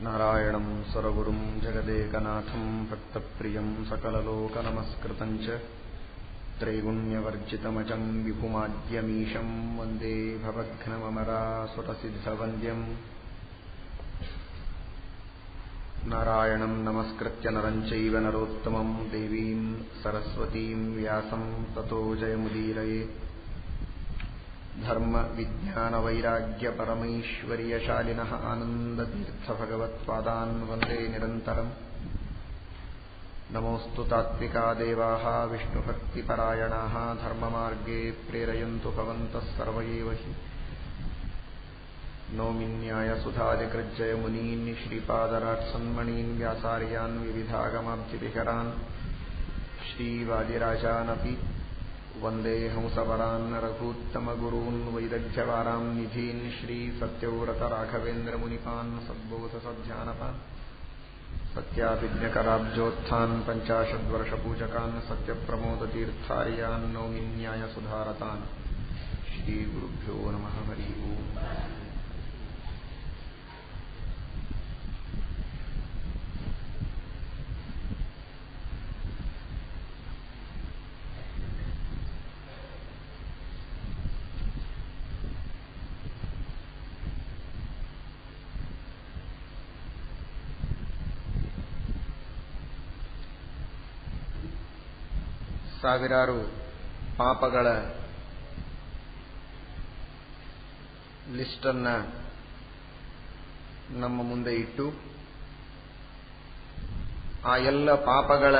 ನಾರಾಯಣಂ ಸ್ವರಗುರುಂ ಜಗದೇಕನಾಥಂ ಭಕ್ತಪ್ರಿಯಂ ಸಕಲಲೋಕನಮಸ್ಕೃತಂ ಚ ತ್ರೈಗುಣ್ಯವರ್ಜಿತಮಜಂ ವಿಭುಮಾದ್ಯಮೀಶಂ ವಂದೇ ಭವಘ್ನಮರಾಸುರಸಿದ್ಧವಂದ್ಯಂ ನಾರಾಯಣಂ ನಮಸ್ಕೃತ್ಯ ನರಂ ಚೈವ ನರೋತ್ತಮಂ ದೇವೀಂ ಸರಸ್ವತೀಂ ವ್ಯಾಸಂ ತತೋ ಜಯಮುದೀರಯೇ ಧರ್ಮ ವಿಜ್ಞಾನ ವೈರಾಗ್ಯ ಪರಮೈಶ್ವರ್ಯಶಾಲಿನಃ ಆನಂದತೀರ್ಥ ಭಗವತ್ಪಾದಾನ್ ವಂದೇ ನಿರಂತರಂ. ನಮೋऽस्तु ತಾತ್ವಿಕಾ ದೇವಾಃ ವಿಷ್ಣುಭಕ್ತಿಪರಾಯಣಾಃ ಧರ್ಮಮಾರ್ಗೇ ಪ್ರೇರಯಂತು ಭವಂತಃ ಸರ್ವ ಏವ ಹಿ. ನೌಮಿನ್ಯಾಯಸುಧಾದಿಕೃಜ್ಜಯ ಮುನೀನ್ ಶ್ರೀಪಾದರಾಟ್ಸನ್ಮಣೀನ್ ವ್ಯಾಸಾರ್ಯಾನ್ ವಿವಿಧಾಗಮಾಬ್ಧಿವಿಹರಾನ್ ಶ್ರೀವಾದಿರಾಜಾನಪಿ ವಂದೇ ಹಂಸವರಾನ್ ರಘೂತ್ತಮಗುರೂನ್ ವೈದಗ್ಧ್ಯವಾರಾಂ ನಿಧೀನ್ ಶ್ರೀ ಸತ್ಯವ್ರತ ರಾಘವೇಂದ್ರ ಮುನಿಪಾನ್ ಸದ್ಬೋಧ ಸಧ್ಯಾನಪಾನ್ ಸತ್ಯಾಭಿಜ್ಞಕರಾಬ್ಜೋತ್ಥಾನ್ ಪಂಚಾಶದ್ವರ್ಷಪೂಜಕಾನ್ ಸತ್ಯಪ್ರಮೋದತೀರ್ಥಾರ್ಯಾನ್ ನೌಮಿನ್ಯಾಯಸುಧಾರತಾನ್. ಶ್ರೀ ಗುರುಭ್ಯೋ ನಮಃ. ಹರಿ ಓಂ. ಸಾವಿರಾರು ಪಾಪಗಳ ಲಿಸ್ಟನ್ನ ನಮ್ಮ ಮುಂದೆ ಇಟ್ಟು ಆ ಎಲ್ಲ ಪಾಪಗಳ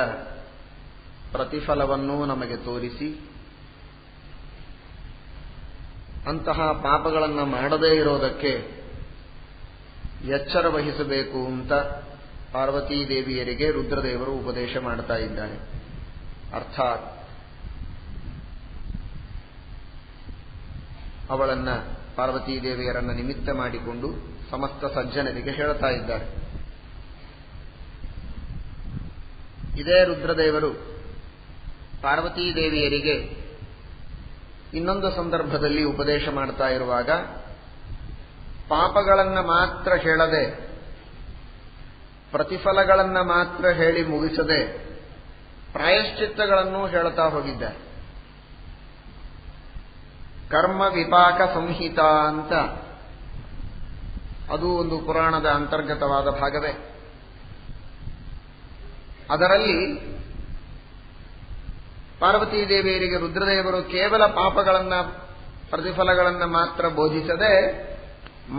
ಪ್ರತಿಫಲವನ್ನು ನಮಗೆ ತೋರಿಸಿ ಅಂತಹ ಪಾಪಗಳನ್ನು ಮಾಡದೇ ಇರೋದಕ್ಕೆ ಎಚ್ಚರ ವಹಿಸಬೇಕು ಅಂತ ಪಾರ್ವತೀದೇವಿಯರಿಗೆ ರುದ್ರದೇವರು ಉಪದೇಶ ಮಾಡ್ತಾ ಇದ್ದಾರೆ. ಅರ್ಥಾತ್ ಅವಳನ್ನ ಪಾರ್ವತೀದೇವಿಯರನ್ನ ನಿಮಿತ್ತ ಮಾಡಿಕೊಂಡು ಸಮಸ್ತ ಸಜ್ಜನರಿಗೆ ಹೇಳ್ತಾ ಇದ್ದಾರೆ. ಇದೇ ರುದ್ರದೇವರು ಪಾರ್ವತೀದೇವಿಯರಿಗೆ ಇನ್ನೊಂದು ಸಂದರ್ಭದಲ್ಲಿ ಉಪದೇಶ ಮಾಡ್ತಾ ಇರುವಾಗ ಪಾಪಗಳನ್ನ ಮಾತ್ರ ಹೇಳದೆ ಪ್ರತಿಫಲಗಳನ್ನ ಮಾತ್ರ ಹೇಳಿ ಮುಗಿಸದೆ ಪ್ರಾಯಶ್ಚಿತ್ತಗಳನ್ನು ಹೇಳುತ್ತಾ ಹೋಗಿದ್ದಾರೆ. ಕರ್ಮ ವಿಪಾಕ ಸಂಹಿತ ಅಂತ ಅದು ಒಂದು ಪುರಾಣದ ಅಂತರ್ಗತವಾದ ಭಾಗವೇ. ಅದರಲ್ಲಿ ಪಾರ್ವತೀದೇವಿಯರಿಗೆ ರುದ್ರದೇವರು ಕೇವಲ ಪಾಪಗಳನ್ನ ಪ್ರತಿಫಲಗಳನ್ನು ಮಾತ್ರ ಬೋಧಿಸದೆ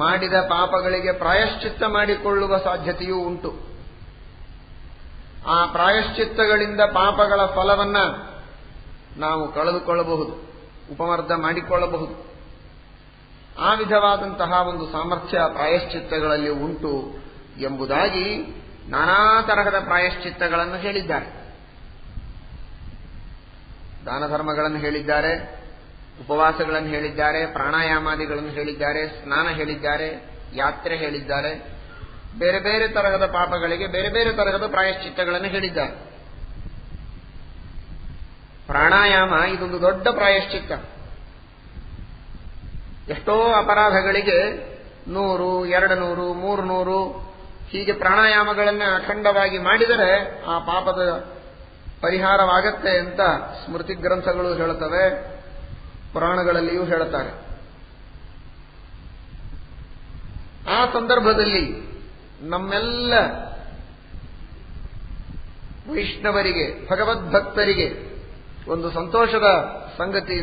ಮಾಡಿದ ಪಾಪಗಳಿಗೆ ಪ್ರಾಯಶ್ಚಿತ್ತ ಮಾಡಿಕೊಳ್ಳುವ ಸಾಧ್ಯತೆಯೂ ಉಂಟು. ಆ ಪ್ರಾಯಶ್ಚಿತ್ತಗಳಿಂದ ಪಾಪಗಳ ಫಲವನ್ನ ನಾವು ಕಳೆದುಕೊಳ್ಳಬಹುದು, ಉಪಮರ್ದ ಮಾಡಿಕೊಳ್ಳಬಹುದು. ಆ ವಿಧವಾದಂತಹ ಒಂದು ಸಾಮರ್ಥ್ಯ ಪ್ರಾಯಶ್ಚಿತ್ತಗಳಲ್ಲಿ ಉಂಟು ಎಂಬುದಾಗಿ ನಾನಾ ತರಹದ ಪ್ರಾಯಶ್ಚಿತ್ತಗಳನ್ನು ಹೇಳಿದ್ದಾರೆ. ದಾನ ಧರ್ಮಗಳನ್ನು ಹೇಳಿದ್ದಾರೆ, ಉಪವಾಸಗಳನ್ನು ಹೇಳಿದ್ದಾರೆ, ಪ್ರಾಣಾಯಾಮಾದಿಗಳನ್ನು ಹೇಳಿದ್ದಾರೆ, ಸ್ನಾನ ಹೇಳಿದ್ದಾರೆ, ಯಾತ್ರೆ ಹೇಳಿದ್ದಾರೆ. ಬೇರೆ ಬೇರೆ ತರಹದ ಪಾಪಗಳಿಗೆ ಬೇರೆ ಬೇರೆ ತರಹದ ಪ್ರಾಯಶ್ಚಿತ್ತಗಳನ್ನು ಹೇಳಿದ್ದಾರೆ. ಪ್ರಾಣಾಯಾಮ ಇದೊಂದು ದೊಡ್ಡ ಪ್ರಾಯಶ್ಚಿತ್ತ. ಎಷ್ಟೋ ಅಪರಾಧಗಳಿಗೆ 100, 200, 300 ಹೀಗೆ ಪ್ರಾಣಾಯಾಮಗಳನ್ನು ಅಖಂಡವಾಗಿ ಮಾಡಿದರೆ ಆ ಪಾಪದ ಪರಿಹಾರವಾಗತ್ತೆ ಅಂತ ಸ್ಮೃತಿ ಗ್ರಂಥಗಳು ಹೇಳುತ್ತವೆ, ಪುರಾಣಗಳಲ್ಲಿಯೂ ಹೇಳುತ್ತಾರೆ. ಆ ಸಂದರ್ಭದಲ್ಲಿ ನಮ್ಮೆಲ್ಲ ವೈಷ್ಣವರಿಗೆ, ಭಗವದ್ಭಕ್ತರಿಗೆ ಒಂದು ಸಂತೋಷದ ಸಂಗತಿ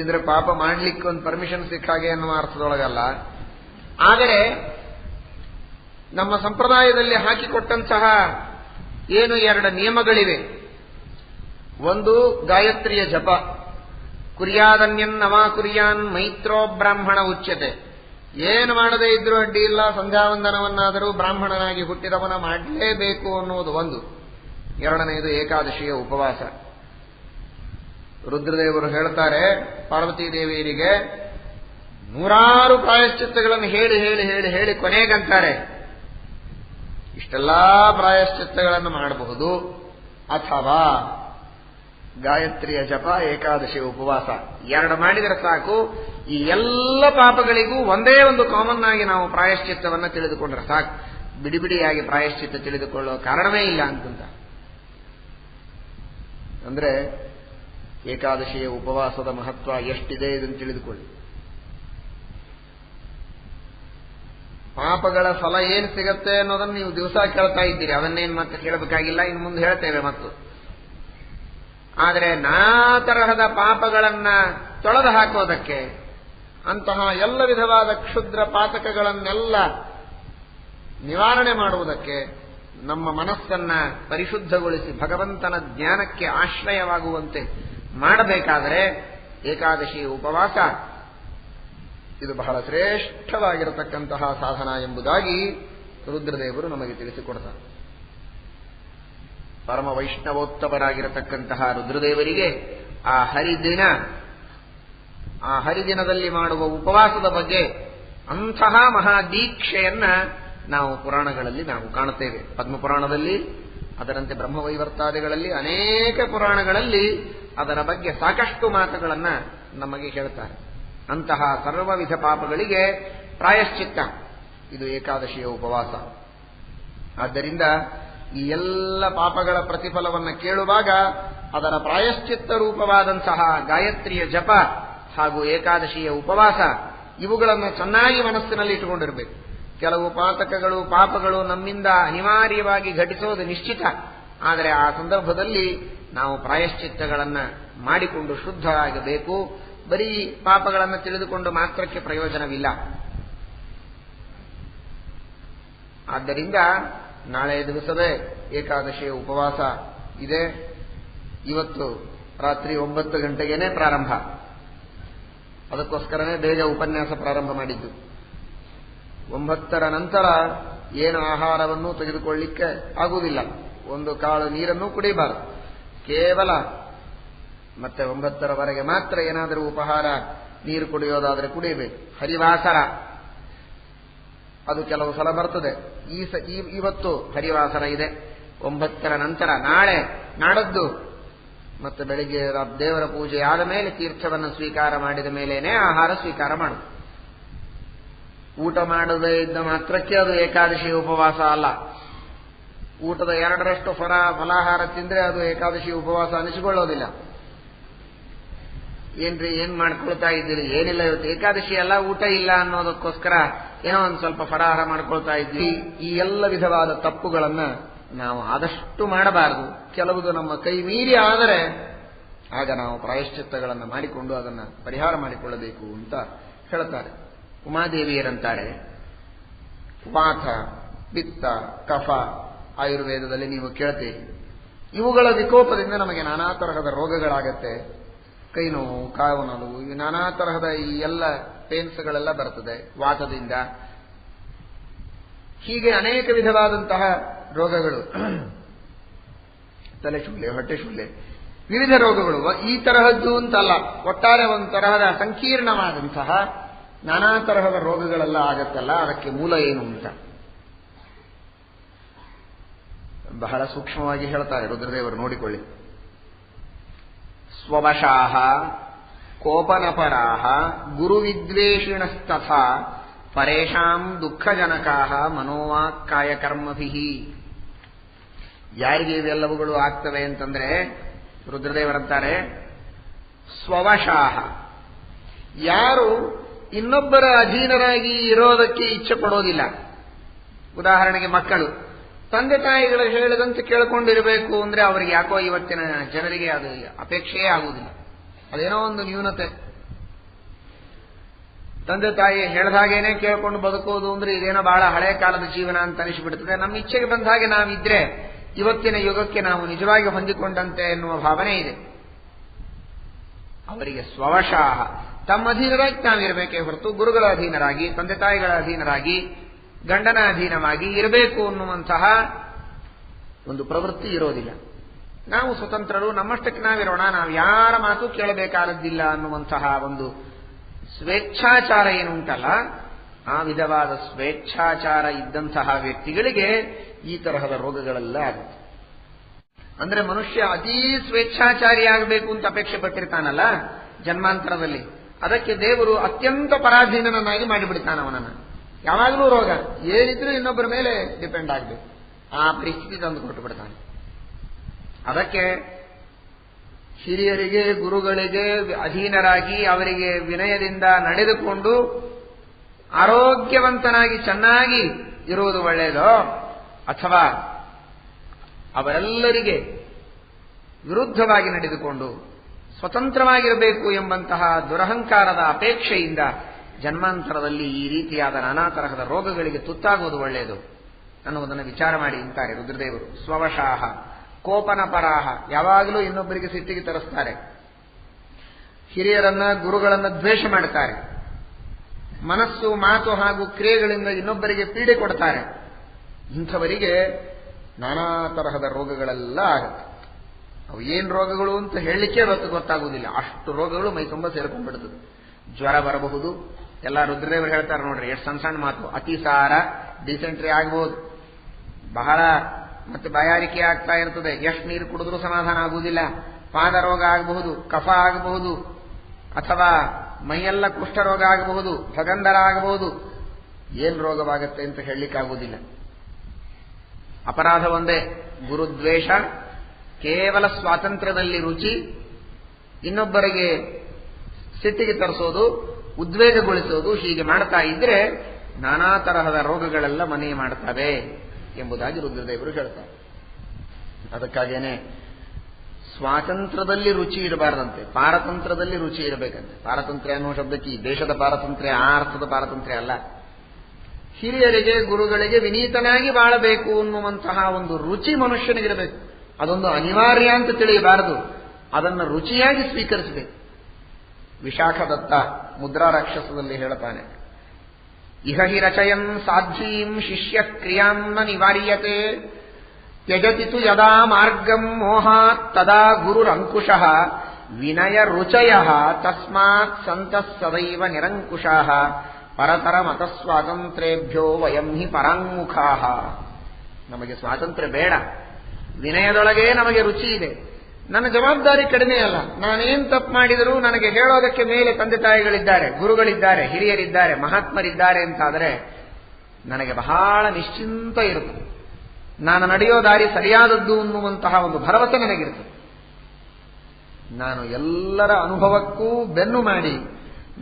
ಅಂದ್ರೆ ಪಾಪ ಮಾಡಲಿಕ್ಕೆ ಒಂದು ಪರ್ಮಿಷನ್ ಸಿಕ್ಕ ಹಾಗೆ ಅನ್ನುವ ಅರ್ಥದೊಳಗಲ್ಲ. ಆದರೆ ನಮ್ಮ ಸಂಪ್ರದಾಯದಲ್ಲಿ ಹಾಕಿಕೊಟ್ಟಂತಹ ಏನು 2 ನಿಯಮಗಳಿವೆ. ಒಂದು ಗಾಯತ್ರಿಯ ಜಪ, ಕುರ್ಯಾದನ್ಯನ್ ನವಾ ಕುರ್ಯಾನ್ ಮೈತ್ರೋ ಬ್ರಾಹ್ಮಣ ಉಚ್ಯತೆ. ಏನು ಮಾಡದೇ ಇದ್ರೂ ಅಡ್ಡಿ ಇಲ್ಲ, ಸಂಧ್ಯಾವಂದನವನ್ನಾದರೂ ಬ್ರಾಹ್ಮಣನಾಗಿ ಹುಟ್ಟಿದವನ ಮಾಡಲೇಬೇಕು ಅನ್ನುವುದು ಒಂದು. ಎರಡನೆಯದು ಏಕಾದಶಿಯ ಉಪವಾಸ. ರುದ್ರದೇವರು ಹೇಳ್ತಾರೆ ಪಾರ್ವತೀದೇವಿಯರಿಗೆ ನೂರಾರು ಪ್ರಾಯಶ್ಚಿತ್ತಗಳನ್ನು ಹೇಳಿ ಹೇಳಿ ಹೇಳಿ ಹೇಳಿ ಕೊನೆಗಂತಾರೆ, ಇಷ್ಟೆಲ್ಲಾ ಪ್ರಾಯಶ್ಚಿತ್ತಗಳನ್ನು ಮಾಡಬಹುದು, ಅಥವಾ ಗಾಯತ್ರಿಯ ಜಪ, ಏಕಾದಶಿ ಉಪವಾಸ ಎರಡು ಮಾಡಿದರೆ ಸಾಕು. ಈ ಎಲ್ಲ ಪಾಪಗಳಿಗೂ ಒಂದೇ ಒಂದು ಕಾಮನ್ ಆಗಿ ನಾವು ಪ್ರಾಯಶ್ಚಿತ್ತವನ್ನು ತಿಳಿದುಕೊಂಡ್ರೆ ಸಾಕು. ಬಿಡಿ ಬಿಡಿಯಾಗಿ ಪ್ರಾಯಶ್ಚಿತ್ತ ತಿಳಿದುಕೊಳ್ಳೋ ಕಾರಣವೇ ಇಲ್ಲ ಅಂತಂತ. ಅಂದ್ರೆ ಏಕಾದಶಿಯ ಉಪವಾಸದ ಮಹತ್ವ ಎಷ್ಟಿದೆ ಇದನ್ನು ತಿಳಿದುಕೊಳ್ಳಿ. ಪಾಪಗಳ ಫಲ ಏನು ಸಿಗತ್ತೆ ಅನ್ನೋದನ್ನು ನೀವು ದಿವಸ ಕೇಳ್ತಾ ಇದ್ದೀರಿ, ಅದನ್ನೇನು ಮತ್ತೆ ಕೇಳಬೇಕಾಗಿಲ್ಲ, ಇನ್ನು ಮುಂದೆ ಹೇಳ್ತೇವೆ. ಮತ್ತು ಆದರೆ ನಾನಾ ತರಹದ ಪಾಪಗಳನ್ನ ತೊಳೆದು ಹಾಕೋದಕ್ಕೆ, ಅಂತಹ ಎಲ್ಲ ವಿಧವಾದ ಕ್ಷುದ್ರ ಪಾತಕಗಳನ್ನೆಲ್ಲ ನಿವಾರಣೆ ಮಾಡುವುದಕ್ಕೆ, ನಮ್ಮ ಮನಸ್ಸನ್ನ ಪರಿಶುದ್ಧಗೊಳಿಸಿ ಭಗವಂತನ ಜ್ಞಾನಕ್ಕೆ ಆಶ್ರಯವಾಗುವಂತೆ ಮಾಡಬೇಕಾದರೆ ಏಕಾದಶಿ ಉಪವಾಸ ಇದು ಬಹಳ ಶ್ರೇಷ್ಠವಾಗಿರತಕ್ಕಂತಹ ಸಾಧನ ಎಂಬುದಾಗಿ ರುದ್ರದೇವರು ನಮಗೆ ತಿಳಿಸಿಕೊಡ್ತಾರೆ. ಪರಮ ವೈಷ್ಣವೋತ್ತಮರಾಗಿರತಕ್ಕಂತಹ ರುದ್ರದೇವರಿಗೆ ಆ ಹರಿದಿನದಲ್ಲಿ ಮಾಡುವ ಉಪವಾಸದ ಬಗ್ಗೆ ಅಂತಹ ಮಹಾದೀಕ್ಷೆಯನ್ನ ನಾವು ಪುರಾಣಗಳಲ್ಲಿ ನಾವು ಕಾಣುತ್ತೇವೆ. ಪದ್ಮಪುರಾಣದಲ್ಲಿ, ಅದರಂತೆ ಬ್ರಹ್ಮವೈವರ್ತಾದಿಗಳಲ್ಲಿ, ಅನೇಕ ಪುರಾಣಗಳಲ್ಲಿ ಅದರ ಬಗ್ಗೆ ಸಾಕಷ್ಟು ಮಾತುಗಳನ್ನ ನಮಗೆ ಹೇಳ್ತಾರೆ. ಅಂತಹ ಸರ್ವವಿಧ ಪಾಪಗಳಿಗೆ ಪ್ರಾಯಶ್ಚಿತ್ತ ಇದು ಏಕಾದಶಿಯ ಉಪವಾಸ. ಆದ್ದರಿಂದ ಈ ಎಲ್ಲ ಪಾಪಗಳ ಪ್ರತಿಫಲವನ್ನು ಕೇಳುವಾಗ ಅದರ ಪ್ರಾಯಶ್ಚಿತ್ತ ರೂಪವಾದಂತಹ ಗಾಯತ್ರಿಯ ಜಪ ಹಾಗೂ ಏಕಾದಶಿಯ ಉಪವಾಸ ಇವುಗಳನ್ನು ಚೆನ್ನಾಗಿ ಮನಸ್ಸಿನಲ್ಲಿ ಇಟ್ಟುಕೊಂಡಿರಬೇಕು. ಕೆಲವು ಪಾಪಗಳು ನಮ್ಮಿಂದ ಅನಿವಾರ್ಯವಾಗಿ ಘಟಿಸೋದು ನಿಶ್ಚಿತ. ಆದರೆ ಆ ಸಂದರ್ಭದಲ್ಲಿ ನಾವು ಪ್ರಾಯಶ್ಚಿತ್ತಗಳನ್ನು ಮಾಡಿಕೊಂಡು ಶುದ್ಧ ಆಗಬೇಕು. ಬರೀ ಪಾಪಗಳನ್ನು ತಿಳಿದುಕೊಂಡು ಮಾತ್ರಕ್ಕೆ ಪ್ರಯೋಜನವಿಲ್ಲ. ಆದ್ದರಿಂದ ನಾಳೆ ದಿವಸವೇ ಏಕಾದಶಿಯ ಉಪವಾಸ ಇದೆ. ಇವತ್ತು ರಾತ್ರಿ 9 ಗಂಟೆಗೇನೆ ಪ್ರಾರಂಭ. ಅದಕ್ಕೋಸ್ಕರನೇ ಬೇಗ ಉಪನ್ಯಾಸ ಪ್ರಾರಂಭ ಮಾಡಿದ್ದು. 9ರ ನಂತರ ಏನು ಆಹಾರವನ್ನು ತೆಗೆದುಕೊಳ್ಳಿಕ್ಕೆ ಆಗುವುದಿಲ್ಲ. ಒಂದು ಕಾಳು ನೀರನ್ನು ಕುಡಿಯಬಾರದು. ಕೇವಲ ಮತ್ತೆ 9ರವರೆಗೆ ಮಾತ್ರ ಏನಾದರೂ ಉಪಹಾರ ನೀರು ಕುಡಿಯೋದಾದರೆ ಕುಡಿಯಬೇಕು. ಹರಿವಾಸರ ಅದು ಕೆಲವು ಸಲ ಬರ್ತದೆ. ಇವತ್ತು ಹರಿವಾಸರ ಇದೆ. 9ರ ನಂತರ ನಾಡದ್ದು ಮತ್ತೆ ಬೆಳಿಗ್ಗೆ ದೇವರ ಪೂಜೆ ಆದ ಮೇಲೆ ತೀರ್ಥವನ್ನು ಸ್ವೀಕಾರ ಮಾಡಿದ ಮೇಲೇನೆ ಆಹಾರ ಸ್ವೀಕಾರ ಮಾಡು. ಊಟ ಮಾಡದೇ ಇದ್ದ ಮಾತ್ರಕ್ಕೆ ಅದು ಏಕಾದಶಿ ಉಪವಾಸ ಅಲ್ಲ. ಊಟದ 2ರಷ್ಟು ಫಲಾಹಾರ ತಿಂದ್ರೆ ಅದು ಏಕಾದಶಿ ಉಪವಾಸ ಅನಿಸಿಕೊಳ್ಳೋದಿಲ್ಲ. ಏನ್ರಿ ಏನ್ ಮಾಡ್ಕೊಳ್ತಾ ಇದ್ದೀರಿ? ಏನಿಲ್ಲ, ಇವತ್ತು ಏಕಾದಶಿ ಅಲ್ಲ, ಊಟ ಇಲ್ಲ ಅನ್ನೋದಕ್ಕೋಸ್ಕರ ಏನೋ ಒಂದು ಸ್ವಲ್ಪ ಫಲಾಹಾರ ಮಾಡ್ಕೊಳ್ತಾ ಇದ್ವಿ. ಈ ಎಲ್ಲ ವಿಧವಾದ ತಪ್ಪುಗಳನ್ನ ನಾವು ಆದಷ್ಟು ಮಾಡಬಾರದು. ಕೆಲವುದು ನಮ್ಮ ಕೈ ಮೀರಿ ಆದರೆ ಆಗ ನಾವು ಪ್ರಾಯಶ್ಚಿತ್ತಗಳನ್ನು ಮಾಡಿಕೊಂಡು ಅದನ್ನ ಪರಿಹಾರ ಮಾಡಿಕೊಳ್ಳಬೇಕು ಅಂತ ಹೇಳ್ತಾರೆ. ಉಮಾದೇವಿಯರಂತಾರೆ, ವಾತ, ಪಿತ್ತ, ಕಫ ಆಯುರ್ವೇದದಲ್ಲಿ ನೀವು ಕೇಳ್ತೀರಿ. ಇವುಗಳ ವಿಕೋಪದಿಂದ ನಮಗೆ ನಾನಾ ತರಹದ ರೋಗಗಳಾಗತ್ತೆ. ಕೈ ನೋವು, ಕಾವು ನೋವು, ಈ ನಾನಾ ತರಹದ ಈ ಎಲ್ಲ ಪೇನ್ಸ್ಗಳೆಲ್ಲ ಬರ್ತದೆ ವಾತದಿಂದ. ಹೀಗೆ ಅನೇಕ ವಿಧವಾದಂತಹ ರೋಗಗಳು, ತಲೆ ಶೂಲೆ, ಹೊಟ್ಟೆ ಶೂಲೆ, ವಿವಿಧ ರೋಗಗಳು ಈ ತರಹದ್ದು ಅಂತಲ್ಲ, ಒಟ್ಟಾರೆ ಒಂದು ತರಹದ ಸಂಕೀರ್ಣವಾದಂತಹ ನಾನಾ ತರಹದ ರೋಗಗಳೆಲ್ಲ ಆಗತ್ತಲ್ಲ. ಅದಕ್ಕೆ ಮೂಲ ಏನು ಅಂತ ಬಹಳ ಸೂಕ್ಷ್ಮವಾಗಿ ಹೇಳ್ತಾರೆ ರುದ್ರದೇವರು, ನೋಡಿಕೊಳ್ಳಿ. ಸ್ವವಶಾಹ ಕೋಪನಪರಾಹ ಗುರುವಿದ್ವೇಷಿಣಸ್ತಥಾ ಪರೇಷಾಂ ದುಃಖಜನಕಾಹ ಮನೋವಾಕ್ ಕಾಯಕರ್ಮಭಿಃ. ಯಾರಿಗೆ ಇವೆಲ್ಲವುಗಳು ಆಗ್ತವೆ ಅಂತಂದ್ರೆ ರುದ್ರದೇವರಂತಾರೆ, ಸ್ವವಶಾಹ, ಯಾರು ಇನ್ನೊಬ್ಬರ ಅಧೀನರಾಗಿ ಇರೋದಕ್ಕೆ ಇಚ್ಛೆ ಪಡೋದಿಲ್ಲ. ಉದಾಹರಣೆಗೆ ಮಕ್ಕಳು ತಂದೆ ತಾಯಿಗಳು ಹೇಳಿದಂತೆ ಕೇಳಿಕೊಂಡಿರಬೇಕು ಅಂದ್ರೆ ಅವರಿಗೆ ಯಾಕೋ ಇವತ್ತಿನ ಜನರಿಗೆ ಅದು ಅಪೇಕ್ಷೆಯೇ ಆಗುವುದಿಲ್ಲ. ಅದೇನೋ ಒಂದು ನ್ಯೂನತೆ. ತಂದೆ ತಾಯಿ ಹೇಳಿದಾಗೇನೆ ಕೇಳ್ಕೊಂಡು ಬದುಕೋದು ಅಂದ್ರೆ ಇದೇನೋ ಬಹಳ ಹಳೆ ಕಾಲದ ಜೀವನ ಅಂತ ಅನಿಸಿಬಿಡ್ತದೆ. ನಮ್ಮ ಇಚ್ಛೆಗೆ ಬಂದ ಹಾಗೆ ನಾವಿದ್ರೆ ಇವತ್ತಿನ ಯುಗಕ್ಕೆ ನಾವು ನಿಜವಾಗಿ ಹೊಂದಿಕೊಂಡಂತೆ ಎನ್ನುವ ಭಾವನೆ ಇದೆ. ಅವರಿಗೆ ಸ್ವವಶಾಹ, ತಮ್ಮ ಅಧೀನರಾಗಿ ತಾವಿರಬೇಕೇ ಹೊರತು ಗುರುಗಳ ಅಧೀನರಾಗಿ, ತಂದೆ ತಾಯಿಗಳ ಅಧೀನರಾಗಿ, ಗಂಡನ ಅಧೀನವಾಗಿ ಇರಬೇಕು ಅನ್ನುವಂತಹ ಒಂದು ಪ್ರವೃತ್ತಿ ಇರೋದಿಲ್ಲ. ನಾವು ಸ್ವತಂತ್ರರು, ನಮ್ಮಷ್ಟಕ್ಕೆ ನಾವಿರೋಣ, ನಾವು ಯಾರ ಮಾತು ಕೇಳಬೇಕಾದದ್ದಿಲ್ಲ ಅನ್ನುವಂತಹ ಒಂದು ಸ್ವೇಚ್ಛಾಚಾರ ಏನುಂಟಲ್ಲ, ಆ ವಿಧವಾದ ಸ್ವೇಚ್ಛಾಚಾರ ಇದ್ದಂತಹ ವ್ಯಕ್ತಿಗಳಿಗೆ ಈ ತರಹದ ರೋಗಗಳೆಲ್ಲ ಆಗುತ್ತೆ. ಅಂದ್ರೆ ಮನುಷ್ಯ ಅತೀ ಸ್ವೇಚ್ಛಾಚಾರಿಯಾಗಬೇಕು ಅಂತ ಅಪೇಕ್ಷೆ ಪಟ್ಟಿರ್ತಾನಲ್ಲ ಜನ್ಮಾಂತರದಲ್ಲಿ, ಅದಕ್ಕೆ ದೇವರು ಅತ್ಯಂತ ಪರಾಧೀನನನ್ನಾಗಿ ಮಾಡಿಬಿಡ್ತಾನೆ ಅವನನ್ನು. ಯಾವಾಗಲೂ ರೋಗ, ಏನಿದ್ರೂ ಇನ್ನೊಬ್ಬರ ಮೇಲೆ ಡಿಪೆಂಡ್ ಆಗಬೇಕು, ಆ ಪರಿಸ್ಥಿತಿ ತಂದು ಕೊಟ್ಟು ಬಿಡ್ತಾನೆ. ಅದಕ್ಕೆ ಹಿರಿಯರಿಗೆ ಗುರುಗಳಿಗೆ ಅಧೀನರಾಗಿ ಅವರಿಗೆ ವಿನಯದಿಂದ ನಡೆದುಕೊಂಡು ಆರೋಗ್ಯವಂತನಾಗಿ ಚೆನ್ನಾಗಿ ಇರುವುದು ಒಳ್ಳೆಯದೋ, ಅಥವಾ ಅವರೆಲ್ಲರಿಗೆ ವಿರುದ್ಧವಾಗಿ ನಡೆದುಕೊಂಡು ಸ್ವತಂತ್ರವಾಗಿರಬೇಕು ಎಂಬಂತಹ ದುರಹಂಕಾರದ ಅಪೇಕ್ಷೆಯಿಂದ ಜನ್ಮಾಂತರದಲ್ಲಿ ಈ ರೀತಿಯಾದ ನಾನಾ ತರಹದ ರೋಗಗಳಿಗೆ ತುತ್ತಾಗುವುದು ಒಳ್ಳೆಯದು ಅನ್ನುವುದನ್ನು ವಿಚಾರ ಮಾಡಿ ಅಂತಾರೆ ರುದ್ರದೇವರು. ಸ್ವವಶಾಹ ಕೋಪನ ಪರಾಹ, ಯಾವಾಗಲೂ ಇನ್ನೊಬ್ಬರಿಗೆ ಸಿಟ್ಟಿಗೆ ತರಿಸ್ತಾರೆ, ಹಿರಿಯರನ್ನ ಗುರುಗಳನ್ನ ದ್ವೇಷ ಮಾಡುತ್ತಾರೆ, ಮನಸ್ಸು ಮಾತು ಹಾಗೂ ಕ್ರಿಯೆಗಳಿಂದ ಇನ್ನೊಬ್ಬರಿಗೆ ಪೀಡೆ ಕೊಡ್ತಾರೆ. ಇಂಥವರಿಗೆ ನಾನಾ ತರಹದ ರೋಗಗಳೆಲ್ಲ ಆಗುತ್ತೆ. ಅವು ಏನು ರೋಗಗಳು ಅಂತ ಹೇಳಲಿಕ್ಕೆ ಗೊತ್ತಾಗುವುದಿಲ್ಲ, ಅಷ್ಟು ರೋಗಗಳು ಮೈ ತುಂಬ ಸೇರ್ಕೊಂಡ್ಬಿಡ್ತದೆ. ಜ್ವರ ಬರಬಹುದು, ಎಲ್ಲ ರುದ್ರದೇವರು ಹೇಳ್ತಾರೆ ನೋಡ್ರಿ, ಎಷ್ಟು ಸಣ್ಣ ಸಣ್ಣ ಮಾತು. ಅತಿಸಾರ, ಡಿಸೆಂಟ್ರಿ ಆಗಬಹುದು, ಬಹಳ ಮತ್ತೆ ಬಾಯಾರಿಕೆ ಆಗ್ತಾ ಇರ್ತದೆ, ಎಷ್ಟು ನೀರು ಕುಡಿದ್ರೂ ಸಮಾಧಾನ ಆಗುವುದಿಲ್ಲ. ಪಾದರೋಗ ಆಗಬಹುದು, ಕಫ ಆಗಬಹುದು, ಅಥವಾ ಮೈಯೆಲ್ಲ ಕುಷ್ಠರೋಗ ಆಗಬಹುದು, ಭಗಂಧರ ಆಗಬಹುದು. ಏನು ರೋಗವಾಗುತ್ತೆ ಅಂತ ಹೇಳಲಿಕ್ಕಾಗುವುದಿಲ್ಲ. ಅಪರಾಧ ಒಂದೇ, ಗುರುದ್ವೇಷ, ಕೇವಲ ಸ್ವಾತಂತ್ರ್ಯದಲ್ಲಿ ರುಚಿ, ಇನ್ನೊಬ್ಬರಿಗೆ ಸಿಟ್ಟಿಗೆ ತರಿಸೋದು, ಉದ್ವೇಗಗೊಳಿಸೋದು, ಹೀಗೆ ಮಾಡ್ತಾ ಇದ್ರೆ ನಾನಾ ತರಹದ ರೋಗಗಳೆಲ್ಲ ಮನೆ ಮಾಡ್ತವೆ ಎಂಬುದಾಗಿ ರುದ್ರದೇವರು ಹೇಳ್ತಾರೆ. ಅದಕ್ಕಾಗೇನೆ ಸ್ವಾತಂತ್ರ್ಯದಲ್ಲಿ ರುಚಿ ಇರಬಾರದಂತೆ, ಪಾರತಂತ್ರ್ಯದಲ್ಲಿ ರುಚಿ ಇರಬೇಕಂತೆ. ಪಾರತಂತ್ರ್ಯ ಅನ್ನುವ ಶಬ್ದಕ್ಕೆ ಈ ದೇಶದ ಪಾರತಂತ್ರ್ಯ, ಆ ಅರ್ಥದ ಪಾರತಂತ್ರ್ಯ ಅಲ್ಲ. ಹಿರಿಯರಿಗೆ ಗುರುಗಳಿಗೆ ವಿನೀತನಾಗಿ ಬಾಳಬೇಕು ಅನ್ನುವಂತಹ ಒಂದು ರುಚಿ ಮನುಷ್ಯನಿಗಿರಬೇಕು. ಅದೊಂದು ಅನಿವಾರ್ಯ ಅಂತ ತಿಳಿಯಬಾರದು, ಅದನ್ನು ರುಚಿಯಾಗಿ ಸ್ವೀಕರಿಸಬೇಕು. ವಿಶಾಖದತ್ತ ಮುದ್ರಾ ರಾಕ್ಷಸದಲ್ಲಿ ಹೇಳುತ್ತಾನೆ, ಇಹ ಹಿ ರಚಯನ್ ಸಾಧ್ವೀಂ ಶಿಷ್ಯ ಕ್ರಿಯಾನ್ನ ನಿವಾರ್ಯತೆ ತ್ಯಜತಿ ತು ಯದಾ ಮಾರ್ಗಂ ಮೋಹಾತ್ ತದಾ ಗುರುರಂಕುಶಃ ವಿನಯ ರುಚಯಃ ತಸ್ಮಾತ್ ಸಂತಃ ಸದೈವ ನಿರಂಕುಶಃ ಪರತರ ಮತಸ್ವಾತಂತ್ರ್ಯೇಭ್ಯೋ ವಯಂ ಹಿ ಪರಾಂಗುಖಾಃ. ನಮಗೆ ಸ್ವಾತಂತ್ರ್ಯ ಬೇಡ, ವಿನಯದೊಳಗೆ ನಮಗೆ ರುಚಿ ಇದೆ. ನನ್ನ ಜವಾಬ್ದಾರಿ ಕಡಿಮೆ ಅಲ್ಲ, ನಾನೇನ್ ತಪ್ಪು ಮಾಡಿದರೂ ನನಗೆ ಹೇಳೋದಕ್ಕೆ ಮೇಲೆ ತಂದೆ ತಾಯಿಗಳಿದ್ದಾರೆ, ಗುರುಗಳಿದ್ದಾರೆ, ಹಿರಿಯರಿದ್ದಾರೆ, ಮಹಾತ್ಮರಿದ್ದಾರೆ ಅಂತಾದರೆ ನನಗೆ ಬಹಳ ನಿಶ್ಚಿಂತ ಇರುತ್ತೆ. ನಾನು ನಡೆಯೋ ದಾರಿ ಸರಿಯಾದದ್ದು ಅನ್ನುವಂತಹ ಒಂದು ಭರವಸೆ ನನಗಿರ್ತದೆ. ನಾನು ಎಲ್ಲರ ಅನುಭವಕ್ಕೂ ಬೆನ್ನು ಮಾಡಿ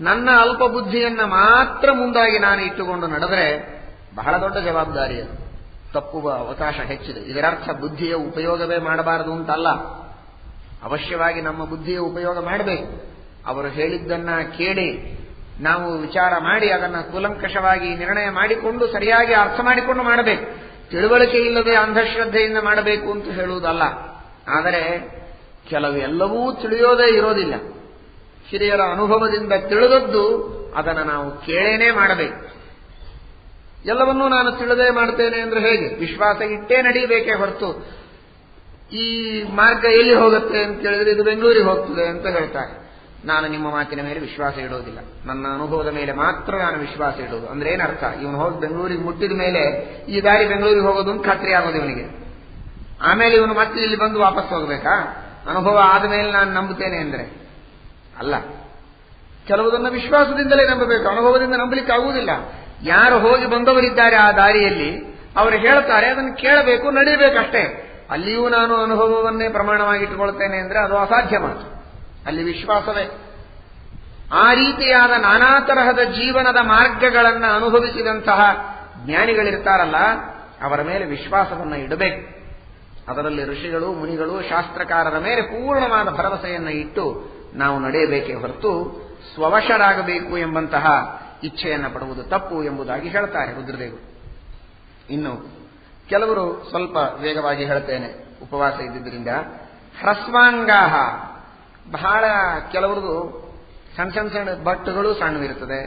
ನನ್ನ ಅಲ್ಪ ಬುದ್ಧಿಯನ್ನ ಮಾತ್ರ ಮುಂದಾಗಿ ನಾನು ಇಟ್ಟುಕೊಂಡು ನಡೆದರೆ ಬಹಳ ದೊಡ್ಡ ಜವಾಬ್ದಾರಿ ಅದು. ತಪ್ಪುವ ಅವಕಾಶ ಹೆಚ್ಚಿದೆ. ಇದರರ್ಥ ಬುದ್ಧಿಯ ಉಪಯೋಗವೇ ಮಾಡಬಾರದು ಅಂತಲ್ಲ, ಅವಶ್ಯವಾಗಿ ನಮ್ಮ ಬುದ್ಧಿಯ ಉಪಯೋಗ ಮಾಡಬೇಕು. ಅವರು ಹೇಳಿದ್ದನ್ನ ಕೇಳಿ ನಾವು ವಿಚಾರ ಮಾಡಿ ಅದನ್ನು ಕೂಲಂಕಷವಾಗಿ ನಿರ್ಣಯ ಮಾಡಿಕೊಂಡು ಸರಿಯಾಗಿ ಅರ್ಥ ಮಾಡಿಕೊಂಡು ಮಾಡಬೇಕು. ತಿಳುವಳಿಕೆ ಇಲ್ಲದೆ ಅಂಧಶ್ರದ್ಧೆಯಿಂದ ಮಾಡಬೇಕು ಅಂತ ಹೇಳುವುದಲ್ಲ. ಆದರೆ ಕೆಲವು ಎಲ್ಲವೂ ತಿಳಿಯೋದೇ ಇರೋದಿಲ್ಲ. ಹಿರಿಯರ ಅನುಭವದಿಂದ ತಿಳಿದದ್ದು ಅದನ್ನು ನಾವು ಕೇಳೇನೇ ಮಾಡಬೇಕು. ಎಲ್ಲವನ್ನೂ ನಾನು ತಿಳಿದೇ ಮಾಡ್ತೇನೆ ಅಂದ್ರೆ ಹೇಗೆ? ವಿಶ್ವಾಸ ಇಟ್ಟೇ ನಡೀಬೇಕೇ ಹೊರತು ಈ ಮಾರ್ಗ ಎಲ್ಲಿ ಹೋಗುತ್ತೆ ಅಂತ ಕೇಳಿದ್ರೆ ಇದು ಬೆಂಗಳೂರಿಗೆ ಹೋಗ್ತದೆ ಅಂತ ಹೇಳ್ತಾರೆ. ನಾನು ನಿಮ್ಮ ಮಾತಿನ ಮೇಲೆ ವಿಶ್ವಾಸ ಇಡೋದಿಲ್ಲ, ನನ್ನ ಅನುಭವದ ಮೇಲೆ ಮಾತ್ರ ನಾನು ವಿಶ್ವಾಸ ಇಡೋದು. ಅಂದ್ರೆ ಏನರ್ಥ? ಇವನು ಹೋಗಿ ಬೆಂಗಳೂರಿಗೆ ಮುಟ್ಟಿದ ಮೇಲೆ ಈ ದಾರಿ ಬೆಂಗಳೂರಿಗೆ ಹೋಗೋದು ಅಂತ ಖಾತ್ರಿ ಆಗೋದು ಇವನಿಗೆ. ಆಮೇಲೆ ಇವನು ಮತ್ತೆ ಇಲ್ಲಿ ಬಂದು ವಾಪಸ್ ಹೋಗಬೇಕಾ? ಅನುಭವ ಆದ ಮೇಲೆ ನಾನು ನಂಬುತ್ತೇನೆ ಅಂದ್ರೆ ಅಲ್ಲ. ಕೆಲವುದನ್ನು ವಿಶ್ವಾಸದಿಂದಲೇ ನಂಬಬೇಕು, ಅನುಭವದಿಂದ ನಂಬಲಿಕ್ಕೆ ಆಗುವುದಿಲ್ಲ. ಯಾರು ಹೋಗಿ ಬಂದವರಿದ್ದಾರೆ ಆ ದಾರಿಯಲ್ಲಿ ಅವರು ಹೇಳ್ತಾರೆ, ಅದನ್ನು ಕೇಳಬೇಕು, ನಡೀಬೇಕಷ್ಟೇ. ಅಲ್ಲಿಯೂ ನಾನು ಅನುಭವವನ್ನೇ ಪ್ರಮಾಣವಾಗಿಟ್ಟುಕೊಳ್ತೇನೆ ಅಂದ್ರೆ ಅದು ಅಸಾಧ್ಯ ಮಾತು. ಅಲ್ಲಿ ವಿಶ್ವಾಸವೇ. ಆ ರೀತಿಯಾದ ನಾನಾ ತರಹದ ಜೀವನದ ಮಾರ್ಗಗಳನ್ನು ಅನುಭವಿಸಿದಂತಹ ಜ್ಞಾನಿಗಳಿರ್ತಾರಲ್ಲ, ಅವರ ಮೇಲೆ ವಿಶ್ವಾಸವನ್ನು ಇಡಬೇಕು. ಅದರಲ್ಲಿ ಋಷಿಗಳು, ಮುನಿಗಳು, ಶಾಸ್ತ್ರಕಾರರ ಮೇಲೆ ಪೂರ್ಣವಾದ ಭರವಸೆಯನ್ನು ಇಟ್ಟು ನಾವು ನಡೆಯಬೇಕೇ ಹೊರತು ಸ್ವವಶರಾಗಬೇಕು ಎಂಬಂತಹ ಇಚ್ಛೆಯನ್ನು ಪಡುವುದು ತಪ್ಪು ಎಂಬುದಾಗಿ ಹೇಳ್ತಾರೆ ರುದ್ರದೇವರು. ಇನ್ನು ಕೆಲವರು ಸ್ವಲ್ಪ ವೇಗವಾಗಿ ಹೇಳ್ತೇನೆ, ಉಪವಾಸ ಇದ್ದಿದ್ದರಿಂದ. ಹ್ರಸ್ವಾಂಗಾಹ, ಬಹಳ ಕೆಲವರದು ಸಣ್ಣ ಸಣ್ಣ ಬಟ್ಟುಗಳು ಸಣ್ಣವಿರುತ್ತದೆ,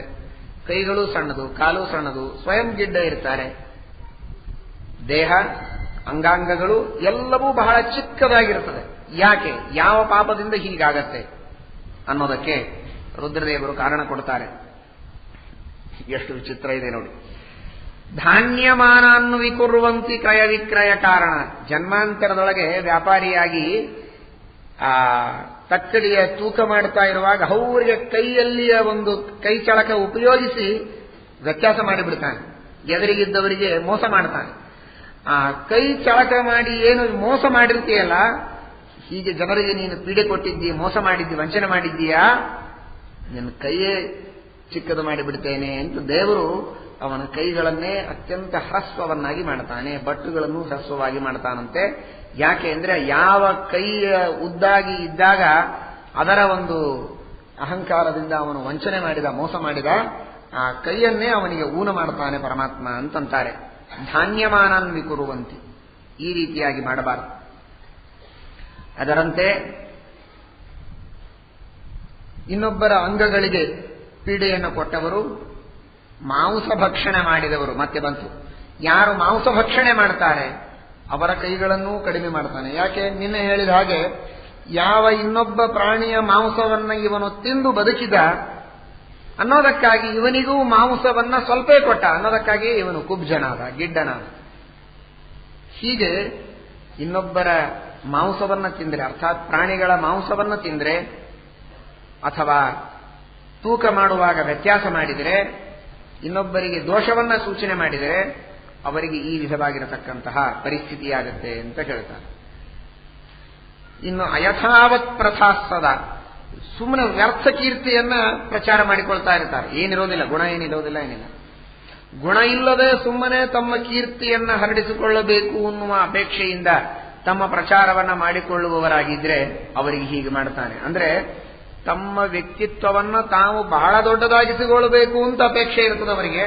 ಕೈಗಳು ಸಣ್ಣದು, ಕಾಲು ಸಣ್ಣದು, ಸ್ವಯಂ ಗಿಡ್ಡ ಇರ್ತಾರೆ. ದೇಹ ಅಂಗಾಂಗಗಳು ಎಲ್ಲವೂ ಬಹಳ ಚಿಕ್ಕದಾಗಿರುತ್ತದೆ. ಯಾಕೆ? ಯಾವ ಪಾಪದಿಂದ ಹೀಗಾಗತ್ತೆ ಅನ್ನೋದಕ್ಕೆ ರುದ್ರದೇವರು ಕಾರಣ ಕೊಡ್ತಾರೆ. ಎಷ್ಟು ವಿಚಿತ್ರ ಇದೆ ನೋಡಿ. ಧಾನ್ಯಮಾನಾನ್ನು ವಿಕುರ್ವಂತಿ ಕ್ರಯ ವಿಕ್ರಯ ಕಾರಣ. ಜನ್ಮಾಂತರದೊಳಗೆ ವ್ಯಾಪಾರಿಯಾಗಿ ತಕ್ಕಡಿಯ ತೂಕ ಮಾಡ್ತಾ ಇರುವಾಗ ಅವರಿಗೆ ಕೈಯಲ್ಲಿಯ ಒಂದು ಕೈ ಚಳಕ ಉಪಯೋಗಿಸಿ ವ್ಯತ್ಯಾಸ ಮಾಡಿಬಿಡ್ತಾನೆ. ಎದುರಿಗಿದ್ದವರಿಗೆ ಮೋಸ ಮಾಡ್ತಾನೆ. ಆ ಕೈ ಚಳಕ ಮಾಡಿ ಏನು ಮೋಸ ಮಾಡಿರ್ತೀಯಲ್ಲ, ಹೀಗೆ ಜನರಿಗೆ ನೀನು ಪೀಡೆ ಕೊಟ್ಟಿದ್ದೀಯ, ಮೋಸ ಮಾಡಿದ್ದಿ, ವಂಚನೆ ಮಾಡಿದ್ದೀಯಾ, ನಿನ್ನ ಕೈಯೇ ಚಿಕ್ಕದು ಮಾಡಿಬಿಡ್ತೇನೆ ಅಂತ ದೇವರು ಅವನ ಕೈಗಳನ್ನೇ ಅತ್ಯಂತ ಹ್ರಸ್ವವನ್ನಾಗಿ ಮಾಡ್ತಾನೆ, ಬಟ್ಟುಗಳನ್ನು ಹ್ರಸ್ವವಾಗಿ ಮಾಡ್ತಾನಂತೆ. ಯಾಕೆ ಅಂದ್ರೆ ಯಾವ ಕೈಯ ಉದ್ದಾಗಿ ಇದ್ದಾಗ ಅದರ ಒಂದು ಅಹಂಕಾರದಿಂದ ಅವನು ವಂಚನೆ ಮಾಡಿದ, ಮೋಸ ಮಾಡಿದ, ಆ ಕೈಯನ್ನೇ ಅವನಿಗೆ ಊನ ಮಾಡ್ತಾನೆ ಪರಮಾತ್ಮ ಅಂತಂತಾರೆ. ಧಾನ್ಯಮಾನನ್ ವಿಕುರುವಂತಿ, ಈ ರೀತಿಯಾಗಿ ಮಾಡಬಾರದು. ಅದರಂತೆ ಇನ್ನೊಬ್ಬರ ಅಂಗಗಳಿಗೆ ಪೀಡೆಯನ್ನು ಕೊಟ್ಟವರು, ಮಾಂಸ ಭಕ್ಷಣೆ ಮಾಡಿದವರು ಮತ್ತೆ ಬಂತು. ಯಾರು ಮಾಂಸ ಭಕ್ಷಣೆ ಮಾಡ್ತಾರೆ ಅವರ ಕೈಗಳನ್ನೂ ಕಡಿಮೆ ಮಾಡ್ತಾನೆ. ಯಾಕೆ? ನಿನ್ನೆ ಹೇಳಿದ ಹಾಗೆ ಯಾವ ಇನ್ನೊಬ್ಬ ಪ್ರಾಣಿಯ ಮಾಂಸವನ್ನ ಇವನು ತಿಂದು ಬದುಕಿದ ಅನ್ನೋದಕ್ಕಾಗಿ ಇವನಿಗೂ ಮಾಂಸವನ್ನ ಸ್ವಲ್ಪ ಕೊಟ್ಟ ಅನ್ನೋದಕ್ಕಾಗಿ ಇವನು ಕುಬ್ಜನಾದ, ಗಿಡ್ಡನಾದ. ಹೀಗೆ ಇನ್ನೊಬ್ಬರ ಮಾಂಸವನ್ನ ತಿಂದ್ರೆ, ಅರ್ಥಾತ್ ಪ್ರಾಣಿಗಳ ಮಾಂಸವನ್ನ ತಿಂದ್ರೆ ಅಥವಾ ತೂಕ ಮಾಡುವಾಗ ವ್ಯತ್ಯಾಸ ಮಾಡಿದರೆ, ಇನ್ನೊಬ್ಬರಿಗೆ ದೋಷವನ್ನ ಸೂಚನೆ ಮಾಡಿದರೆ ಅವರಿಗೆ ಈ ವಿಧವಾಗಿರತಕ್ಕಂತಹ ಪರಿಸ್ಥಿತಿಯಾಗತ್ತೆ ಅಂತ ಹೇಳ್ತಾರೆ. ಇನ್ನು ಅಯಥಾವತ್ ಪ್ರಥಾಸ್ತದ, ಸುಮ್ಮನೆ ವ್ಯರ್ಥ ಕೀರ್ತಿಯನ್ನ ಪ್ರಚಾರ ಮಾಡಿಕೊಳ್ತಾ ಇರ್ತಾರೆ. ಏನಿರೋದಿಲ್ಲ, ಗುಣ ಏನಿರೋದಿಲ್ಲ, ಏನಿಲ್ಲ. ಗುಣ ಇಲ್ಲದೆ ಸುಮ್ಮನೆ ತಮ್ಮ ಕೀರ್ತಿಯನ್ನ ಹರಡಿಸಿಕೊಳ್ಳಬೇಕು ಅನ್ನುವ ಅಪೇಕ್ಷೆಯಿಂದ ತಮ್ಮ ಪ್ರಚಾರವನ್ನ ಮಾಡಿಕೊಳ್ಳುವವರಾಗಿದ್ರೆ ಅವರಿಗೆ ಹೀಗೆ ಮಾಡ್ತಾನೆ. ಅಂದ್ರೆ ತಮ್ಮ ವ್ಯಕ್ತಿತ್ವವನ್ನು ತಾವು ಬಹಳ ದೊಡ್ಡದಾಗಿಸಿಕೊಳ್ಳಬೇಕು ಅಂತ ಅಪೇಕ್ಷೆ ಇರ್ತದೆ ಅವರಿಗೆ.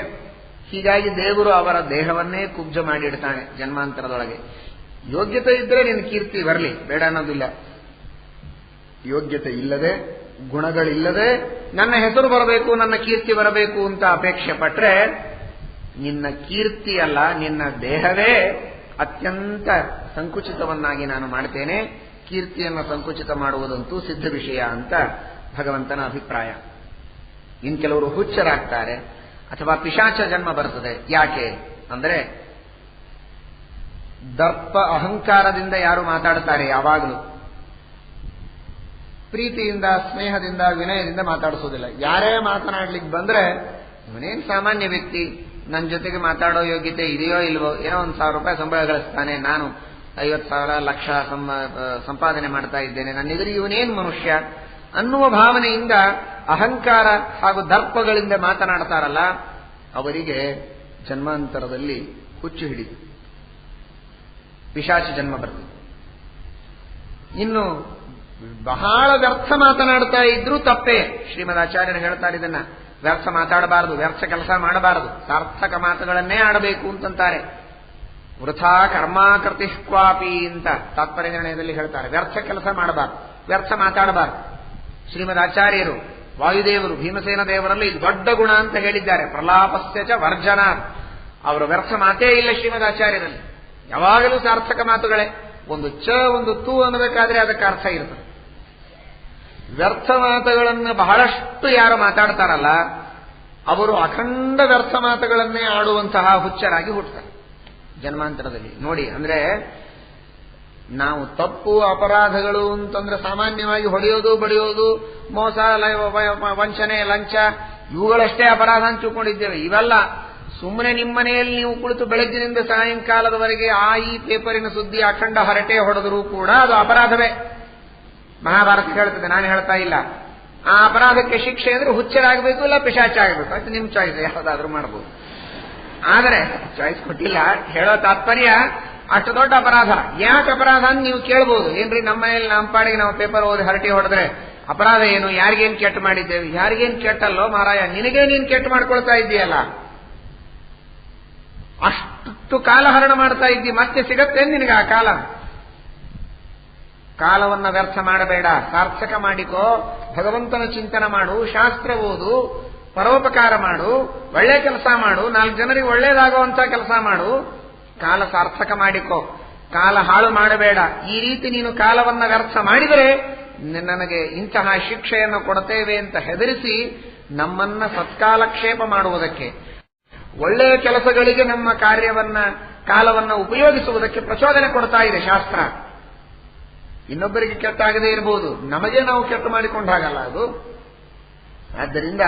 ಹೀಗಾಗಿ ದೇವರು ಅವರ ದೇಹವನ್ನೇ ಕುಬ್ಜ ಮಾಡಿಡ್ತಾನೆ ಜನ್ಮಾಂತರದೊಳಗೆ. ಯೋಗ್ಯತೆ ಇದ್ರೆ ನಿನ್ನ ಕೀರ್ತಿ ಬರಲಿ, ಬೇಡ ಅನ್ನೋದಿಲ್ಲ. ಯೋಗ್ಯತೆ ಇಲ್ಲದೆ, ಗುಣಗಳಿಲ್ಲದೆ ನನ್ನ ಹೆಸರು ಬರಬೇಕು, ನನ್ನ ಕೀರ್ತಿ ಬರಬೇಕು ಅಂತ ಅಪೇಕ್ಷೆ ಪಟ್ರೆ ನಿನ್ನ ಕೀರ್ತಿ ಅಲ್ಲ, ನಿನ್ನ ದೇಹವೇ ಅತ್ಯಂತ ಸಂಕುಚಿತವನ್ನಾಗಿ ನಾನು ಮಾಡ್ತೇನೆ. ಕೀರ್ತಿಯನ್ನು ಸಂಕುಚಿತ ಮಾಡುವುದಂತೂ ಸಿದ್ಧ ವಿಷಯ ಅಂತ ಭಗವಂತನ ಅಭಿಪ್ರಾಯ. ಇನ್ ಕೆಲವರು ಹುಚ್ಚರಾಗ್ತಾರೆ ಅಥವಾ ಪಿಶಾಚ ಜನ್ಮ ಬರ್ತದೆ. ಯಾಕೆ ಅಂದ್ರೆ ದರ್ಪ ಅಹಂಕಾರದಿಂದ ಯಾರು ಮಾತಾಡ್ತಾರೆ, ಯಾವಾಗಲೂ ಪ್ರೀತಿಯಿಂದ, ಸ್ನೇಹದಿಂದ, ವಿನಯದಿಂದ ಮಾತಾಡಿಸೋದಿಲ್ಲ. ಯಾರೇ ಮಾತನಾಡ್ಲಿಕ್ಕೆ ಬಂದ್ರೆ ಇವನೇನು ಸಾಮಾನ್ಯ ವ್ಯಕ್ತಿ, ನನ್ನ ಜೊತೆಗೆ ಮಾತಾಡೋ ಯೋಗ್ಯತೆ ಇದೆಯೋ ಇಲ್ವೋ, ಏನೋ 1,000 ರೂಪಾಯಿ ಸಂಬಳ ಗಳಿಸ್ತಾನೆ, ನಾನು 50,000 ಲಕ್ಷ ಸಂಪಾದನೆ ಮಾಡ್ತಾ ಇದ್ದೇನೆ, ನನ್ನ ಎದುರಿಗೆ ಇವನೇನು ಮನುಷ್ಯ ಅನ್ನುವ ಭಾವನೆಯಿಂದ, ಅಹಂಕಾರ ಹಾಗೂ ದರ್ಪಗಳಿಂದ ಮಾತನಾಡ್ತಾರಲ್ಲ ಅವರಿಗೆ ಜನ್ಮಾಂತರದಲ್ಲಿ ಹುಚ್ಚು ಹಿಡಿದು ಪಿಶಾಚಿ ಜನ್ಮ ಬರ್ತದೆ. ಇನ್ನು ಬಹಳ ವ್ಯರ್ಥ ಮಾತನಾಡ್ತಾ ಇದ್ರೂ ತಪ್ಪೇ. ಶ್ರೀಮದ್ ಆಚಾರ್ಯರು ಹೇಳ್ತಾರೆ ಇದನ್ನ, ವ್ಯರ್ಥ ಮಾತಾಡಬಾರದು, ವ್ಯರ್ಥ ಕೆಲಸ ಮಾಡಬಾರದು, ಸಾರ್ಥಕ ಮಾತುಗಳನ್ನೇ ಆಡಬೇಕು ಅಂತಂತಾರೆ. ವೃಥಾ ಕರ್ಮಾಕೃತಿ ಕ್ವಾಪಿ ಅಂತ ತಾತ್ಪರ್ಯ ನಿರ್ಣಯದಲ್ಲಿ ಹೇಳ್ತಾರೆ. ವ್ಯರ್ಥ ಕೆಲಸ ಮಾಡಬಾರದು, ವ್ಯರ್ಥ ಮಾತಾಡಬಾರದು. ಶ್ರೀಮದ್ ಆಚಾರ್ಯರು ವಾಯುದೇವರು ಭೀಮಸೇನ ದೇವರಲ್ಲಿ ಇದು ದೊಡ್ಡ ಗುಣ ಅಂತ ಹೇಳಿದ್ದಾರೆ. ಪ್ರಲಾಪಸ್ಯ ಚ ವರ್ಜನ, ಅವರು ವ್ಯರ್ಥ ಮಾತೇ ಇಲ್ಲ ಶ್ರೀಮದ್ ಆಚಾರ್ಯರಲ್ಲಿ. ಯಾವಾಗಲೂ ಸಾರ್ಥಕ ಮಾತುಗಳೇ. ಒಂದು ಚ ಒಂದು ತು ಅನ್ನಬೇಕಾದ್ರೆ ಅದಕ್ಕೆ ಅರ್ಥ ಇರ್ತದೆ. ವ್ಯರ್ಥ ಮಾತುಗಳನ್ನು ಬಹಳಷ್ಟು ಯಾರು ಮಾತಾಡ್ತಾರಲ್ಲ ಅವರು ಅಖಂಡ ವ್ಯರ್ಥ ಮಾತುಗಳನ್ನೇ ಆಡುವಂತಹ ಹುಚ್ಚರಾಗಿ ಹುಟ್ಟುತ್ತಾರೆ ಜನ್ಮಾಂತರದಲ್ಲಿ. ನೋಡಿ, ಅಂದ್ರೆ ನಾವು ತಪ್ಪು ಅಪರಾಧಗಳು ಅಂತಂದ್ರೆ ಸಾಮಾನ್ಯವಾಗಿ ಹೊಡೆಯೋದು, ಬಡಿಯೋದು, ಮೋಸ, ವಂಚನೆ, ಲಂಚ ಇವುಗಳಷ್ಟೇ ಅಪರಾಧ ಅಂತ ತಿಳ್ಕೊಂಡಿದ್ದೇವೆ. ಇವೆಲ್ಲ ಸುಮ್ಮನೆ ನಿಮ್ಮ ಮನೆಯಲ್ಲಿ ನೀವು ಕುಳಿತು ಬೆಳಗ್ಗಿನಿಂದ ಸಾಯಂಕಾಲದವರೆಗೆ ಈ ಪೇಪರಿನ ಸುದ್ದಿ ಅಖಂಡ ಹರಟೆ ಹೊಡೆದರೂ ಕೂಡ ಅದು ಅಪರಾಧವೇ. ಮಹಾಭಾರತ ಹೇಳ್ತದೆ, ನಾನು ಹೇಳ್ತಾ ಇಲ್ಲ. ಆ ಅಪರಾಧಕ್ಕೆ ಶಿಕ್ಷೆ ಅಂದ್ರೆ ಹುಚ್ಚರಾಗಬೇಕು, ಇಲ್ಲ ಪಿಶಾಚ ಆಗಬೇಕು, ಅದು ನಿಮ್ಮ ಚಾಯ್ಸ್, ಯಾವುದಾದ್ರೂ ಮಾಡಬಹುದು. ಆದರೆ ಚಾಯ್ಸ್ ಕೊಟ್ಟಿಲ್ಲ. ಹೇಳೋ ತಾತ್ಪರ್ಯ ಅಷ್ಟು ದೊಡ್ಡ ಅಪರಾಧ. ಯಾಕೆ ಅಪರಾಧ ಅಂತ ನೀವು ಕೇಳಬಹುದು. ಏನ್ರಿ ನಮ್ಮ ಮನೆಯಲ್ಲಿ ನಮ್ಮ ಪಾಡಿಗೆ ನಾವು ಪೇಪರ್ ಓದಿ ಹರಟೆ ಹೊಡೆದ್ರೆ ಅಪರಾಧ ಏನು? ಯಾರಿಗೇನು ಕೆಟ್ಟ ಮಾಡಿದ್ದೇವೆ? ಯಾರಿಗೇನು ಕೆಟ್ಟಲ್ಲೋ ಮಾರಾಯ, ನಿನಗೇ ನೀನು ಕೆಟ್ಟ ಮಾಡ್ಕೊಳ್ತಾ ಇದ್ದೀಯಲ್ಲ. ಅಷ್ಟು ಕಾಲಹರಣ ಮಾಡ್ತಾ ಇದ್ದಿ, ಮತ್ತೆ ಸಿಗತ್ತೆ ನಿನಗೆ ಆ ಕಾಲ. ಕಾಲವನ್ನ ವ್ಯರ್ಥ ಮಾಡಬೇಡ, ಸಾರ್ಥಕ ಮಾಡಿಕೋ. ಭಗವಂತನ ಚಿಂತನೆ ಮಾಡು, ಶಾಸ್ತ್ರ ಓದು, ಪರೋಪಕಾರ ಮಾಡು, ಒಳ್ಳೆ ಕೆಲಸ ಮಾಡು, 4 ಜನರಿಗೆ ಒಳ್ಳೇದಾಗುವಂತ ಕೆಲಸ ಮಾಡು. ಕಾಲ ಸಾರ್ಥಕ ಮಾಡಿಕೋ, ಕಾಲ ಹಾಳು ಮಾಡಬೇಡ. ಈ ರೀತಿ ನೀನು ಕಾಲವನ್ನ ವ್ಯರ್ಥ ಮಾಡಿದರೆ ನನಗೆ ಇಂತಹ ಶಿಕ್ಷೆಯನ್ನು ಕೊಡ್ತೇವೆ ಅಂತ ಹೆದರಿಸಿ ನಮ್ಮನ್ನ ಸತ್ಕಾಲಕ್ಷೇಪ ಮಾಡುವುದಕ್ಕೆ, ಒಳ್ಳೆಯ ಕೆಲಸಗಳಿಗೆ ನಮ್ಮ ಕಾಲವನ್ನ ಉಪಯೋಗಿಸುವುದಕ್ಕೆ ಪ್ರಚೋದನೆ ಕೊಡ್ತಾ ಇದೆ ಶಾಸ್ತ್ರ. ಇನ್ನೊಬ್ಬರಿಗೆ ಕೆಟ್ಟಾಗದೇ ಇರಬಹುದು, ನಮಗೆ ನಾವು ಕೆಟ್ಟ ಮಾಡಿಕೊಂಡು ಹಾಗಲ್ಲ ಅದು. ಆದ್ದರಿಂದ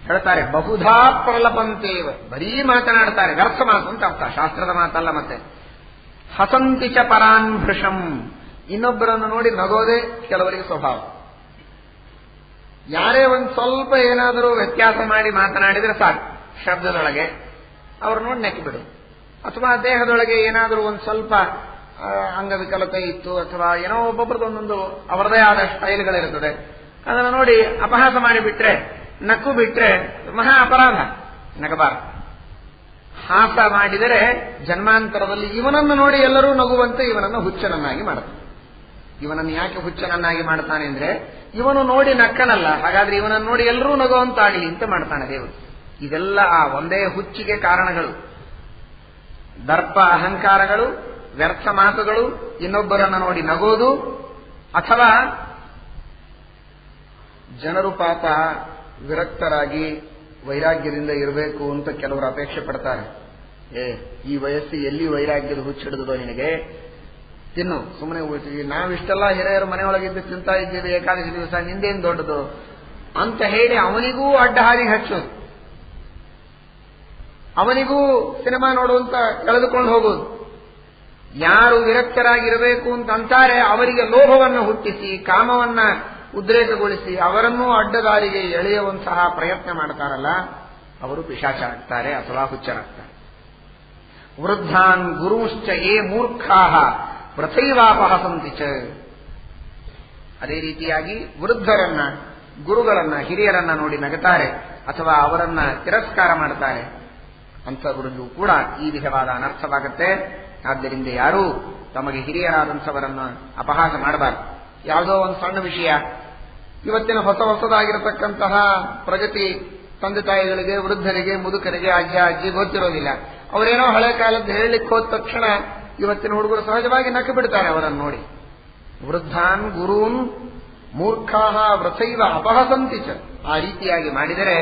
ಹೇಳ್ತಾರೆ ಬಹುಧಾ ಪ್ರಲಪಂತೇವ, ಬರೀ ಮಾತನಾಡ್ತಾರೆ, ವ್ಯರ್ಥ ಮಾತು ಅಂತ ಅರ್ಥ, ಶಾಸ್ತ್ರದ ಮಾತಲ್ಲ. ಮತ್ತೆ ಹಸಂತಿ ಚ ಪರಾನ್ ಭೃಶಂ, ಇನ್ನೊಬ್ಬರನ್ನು ನೋಡಿ ನಗೋದೇ ಕೆಲವರಿಗೆ ಸ್ವಭಾವ. ಯಾರೇ ಒಂದು ಸ್ವಲ್ಪ ಏನಾದರೂ ವ್ಯತ್ಯಾಸ ಮಾಡಿ ಮಾತನಾಡಿದ್ರೆ ಸಾಕು, ಶಬ್ದದೊಳಗೆ ಅವ್ರು ನೋಡಿ ನೆಕ್ಕಿಬಿಡು. ಅಥವಾ ದೇಹದೊಳಗೆ ಏನಾದರೂ ಒಂದು ಸ್ವಲ್ಪ ಅಂಗವಿಕಲತೆ ಇತ್ತು, ಅಥವಾ ಏನೋ ಒಬ್ಬೊಬ್ರದ್ದು ಒಂದೊಂದು ಅವರದೇ ಆದ ಸ್ಟೈಲ್ಗಳಿರ್ತದೆ, ಅದನ್ನು ನೋಡಿ ಅಪಹಾಸ ಮಾಡಿಬಿಟ್ರೆ, ನಕ್ಕು ಬಿಟ್ರೆ ಮಹಾ ಅಪರಾಧ, ನಗಬಾರದು. ಹಾಸ ಮಾಡಿದರೆ ಜನ್ಮಾಂತರದಲ್ಲಿ ಇವನನ್ನು ನೋಡಿ ಎಲ್ಲರೂ ನಗುವಂತೆ ಇವನನ್ನು ಹುಚ್ಚನನ್ನಾಗಿ ಮಾಡ್ತಾನೆ. ಇವನನ್ನು ಯಾಕೆ ಹುಚ್ಚನನ್ನಾಗಿ ಮಾಡ್ತಾನೆ ಅಂದ್ರೆ, ಇವನು ನೋಡಿ ನಕ್ಕನಲ್ಲ, ಹಾಗಾದ್ರೆ ಇವನನ್ನು ನೋಡಿ ಎಲ್ಲರೂ ನಗುವಂತಾಗಲಿ ಅಂತ ಮಾಡ್ತಾನೆ ದೇವರು. ಇದೆಲ್ಲ ಆ ಒಂದೇ ಹುಚ್ಚಿಗೆ ಕಾರಣಗಳು. ದರ್ಪ ಅಹಂಕಾರಗಳು, ವ್ಯರ್ಥ ಮಾತುಗಳು, ಇನ್ನೊಬ್ಬರನ್ನು ನೋಡಿ ನಗೋದು, ಅಥವಾ ಜನರು ಪಾಪ ವಿರಕ್ತರಾಗಿ ವೈರಾಗ್ಯದಿಂದ ಇರಬೇಕು ಅಂತ ಕೆಲವರು ಅಪೇಕ್ಷೆ ಪಡ್ತಾರೆ. ಈ ವಯಸ್ಸು ಎಲ್ಲಿ ವೈರಾಗ್ಯದ ಹುಚ್ಚಿಡಿದೋ ನಿನಗೆ, ತಿನ್ನು ಸುಮ್ಮನೆ ಉಳಿತೀವಿ, ನಾವಿಷ್ಟೆಲ್ಲ ಹಿರಿಯರು ಮನೆಯೊಳಗಿದ್ದು ತಿಂತಾ ಇದ್ದೀವಿ ಏಕಾದಶಿ ದಿವಸ, ನಿಂದೇನು ದೊಡ್ಡದು ಅಂತ ಹೇಳಿ ಅವನಿಗೂ ಅಡ್ಡಹಾರಿ ಹಚ್ಚೋದು, ಅವನಿಗೂ ಸಿನಿಮಾ ನೋಡುವಂತ ಕಳೆದುಕೊಂಡು ಹೋಗೋದು. ಯಾರು ವಿರಕ್ತರಾಗಿರಬೇಕು ಅಂತ ಅಂತಾರೆ ಅವರಿಗೆ ಲೋಭವನ್ನು ಹುಟ್ಟಿಸಿ, ಕಾಮವನ್ನ ಉದ್ರೇಕಗೊಳಿಸಿ ಅವರನ್ನೂ ಅಡ್ಡದಾರಿಗೆ ಎಳೆಯುವಂತಹ ಪ್ರಯತ್ನ ಮಾಡ್ತಾರಲ್ಲ, ಅವರು ಪಿಶಾಚ ಆಗ್ತಾರೆ ಅಥವಾ ಹುಚ್ಚರಾಗ್ತಾರೆ. ವೃದ್ಧಾನ್ ಗುರುಶ್ಚ ಯೇ ಮೂರ್ಖಾಃ ಪ್ರಥೈವಾಪಹಸಂತಿ ಚ. ಅದೇ ರೀತಿಯಾಗಿ ವೃದ್ಧರನ್ನ, ಗುರುಗಳನ್ನ, ಹಿರಿಯರನ್ನ ನೋಡಿ ನಗುತ್ತಾರೆ ಅಥವಾ ಅವರನ್ನ ತಿರಸ್ಕಾರ ಮಾಡ್ತಾರೆ. ಅಂಥವರಿಗೂ ಕೂಡ ಈ ವಿಧವಾದ ಅನರ್ಥವಾಗುತ್ತೆ. ಆದ್ದರಿಂದ ಯಾರೂ ತಮಗೆ ಹಿರಿಯರಾದಂಥವರನ್ನು ಅಪಹಾಸ ಮಾಡಬಾರದು. ಯಾವುದೋ ಒಂದು ಸಣ್ಣ ವಿಷಯ, ಇವತ್ತಿನ ಹೊಸದಾಗಿರತಕ್ಕಂತಹ ಪ್ರಗತಿ ತಂದೆ ತಾಯಿಗಳಿಗೆ, ವೃದ್ಧರಿಗೆ, ಮುದುಕರಿಗೆ, ಅಜ್ಜಿ ಗೊತ್ತಿರೋದಿಲ್ಲ. ಅವರೇನೋ ಹಳೆ ಕಾಲದ್ದು ಹೇಳಲಿಕ್ಕೆ ಹೋದ ತಕ್ಷಣ ಇವತ್ತಿನ ಹುಡುಗರು ಸಹಜವಾಗಿ ನಕ್ಕು ಬಿಡ್ತಾರೆ ಅವರನ್ನು ನೋಡಿ. ವೃದ್ಧಾನ್ ಗುರೂನ್ ಮೂರ್ಖಾಃ ವೃಥೈವ ಅಪಹಸಂತಿ ಚ. ಆ ರೀತಿಯಾಗಿ ಮಾಡಿದರೆ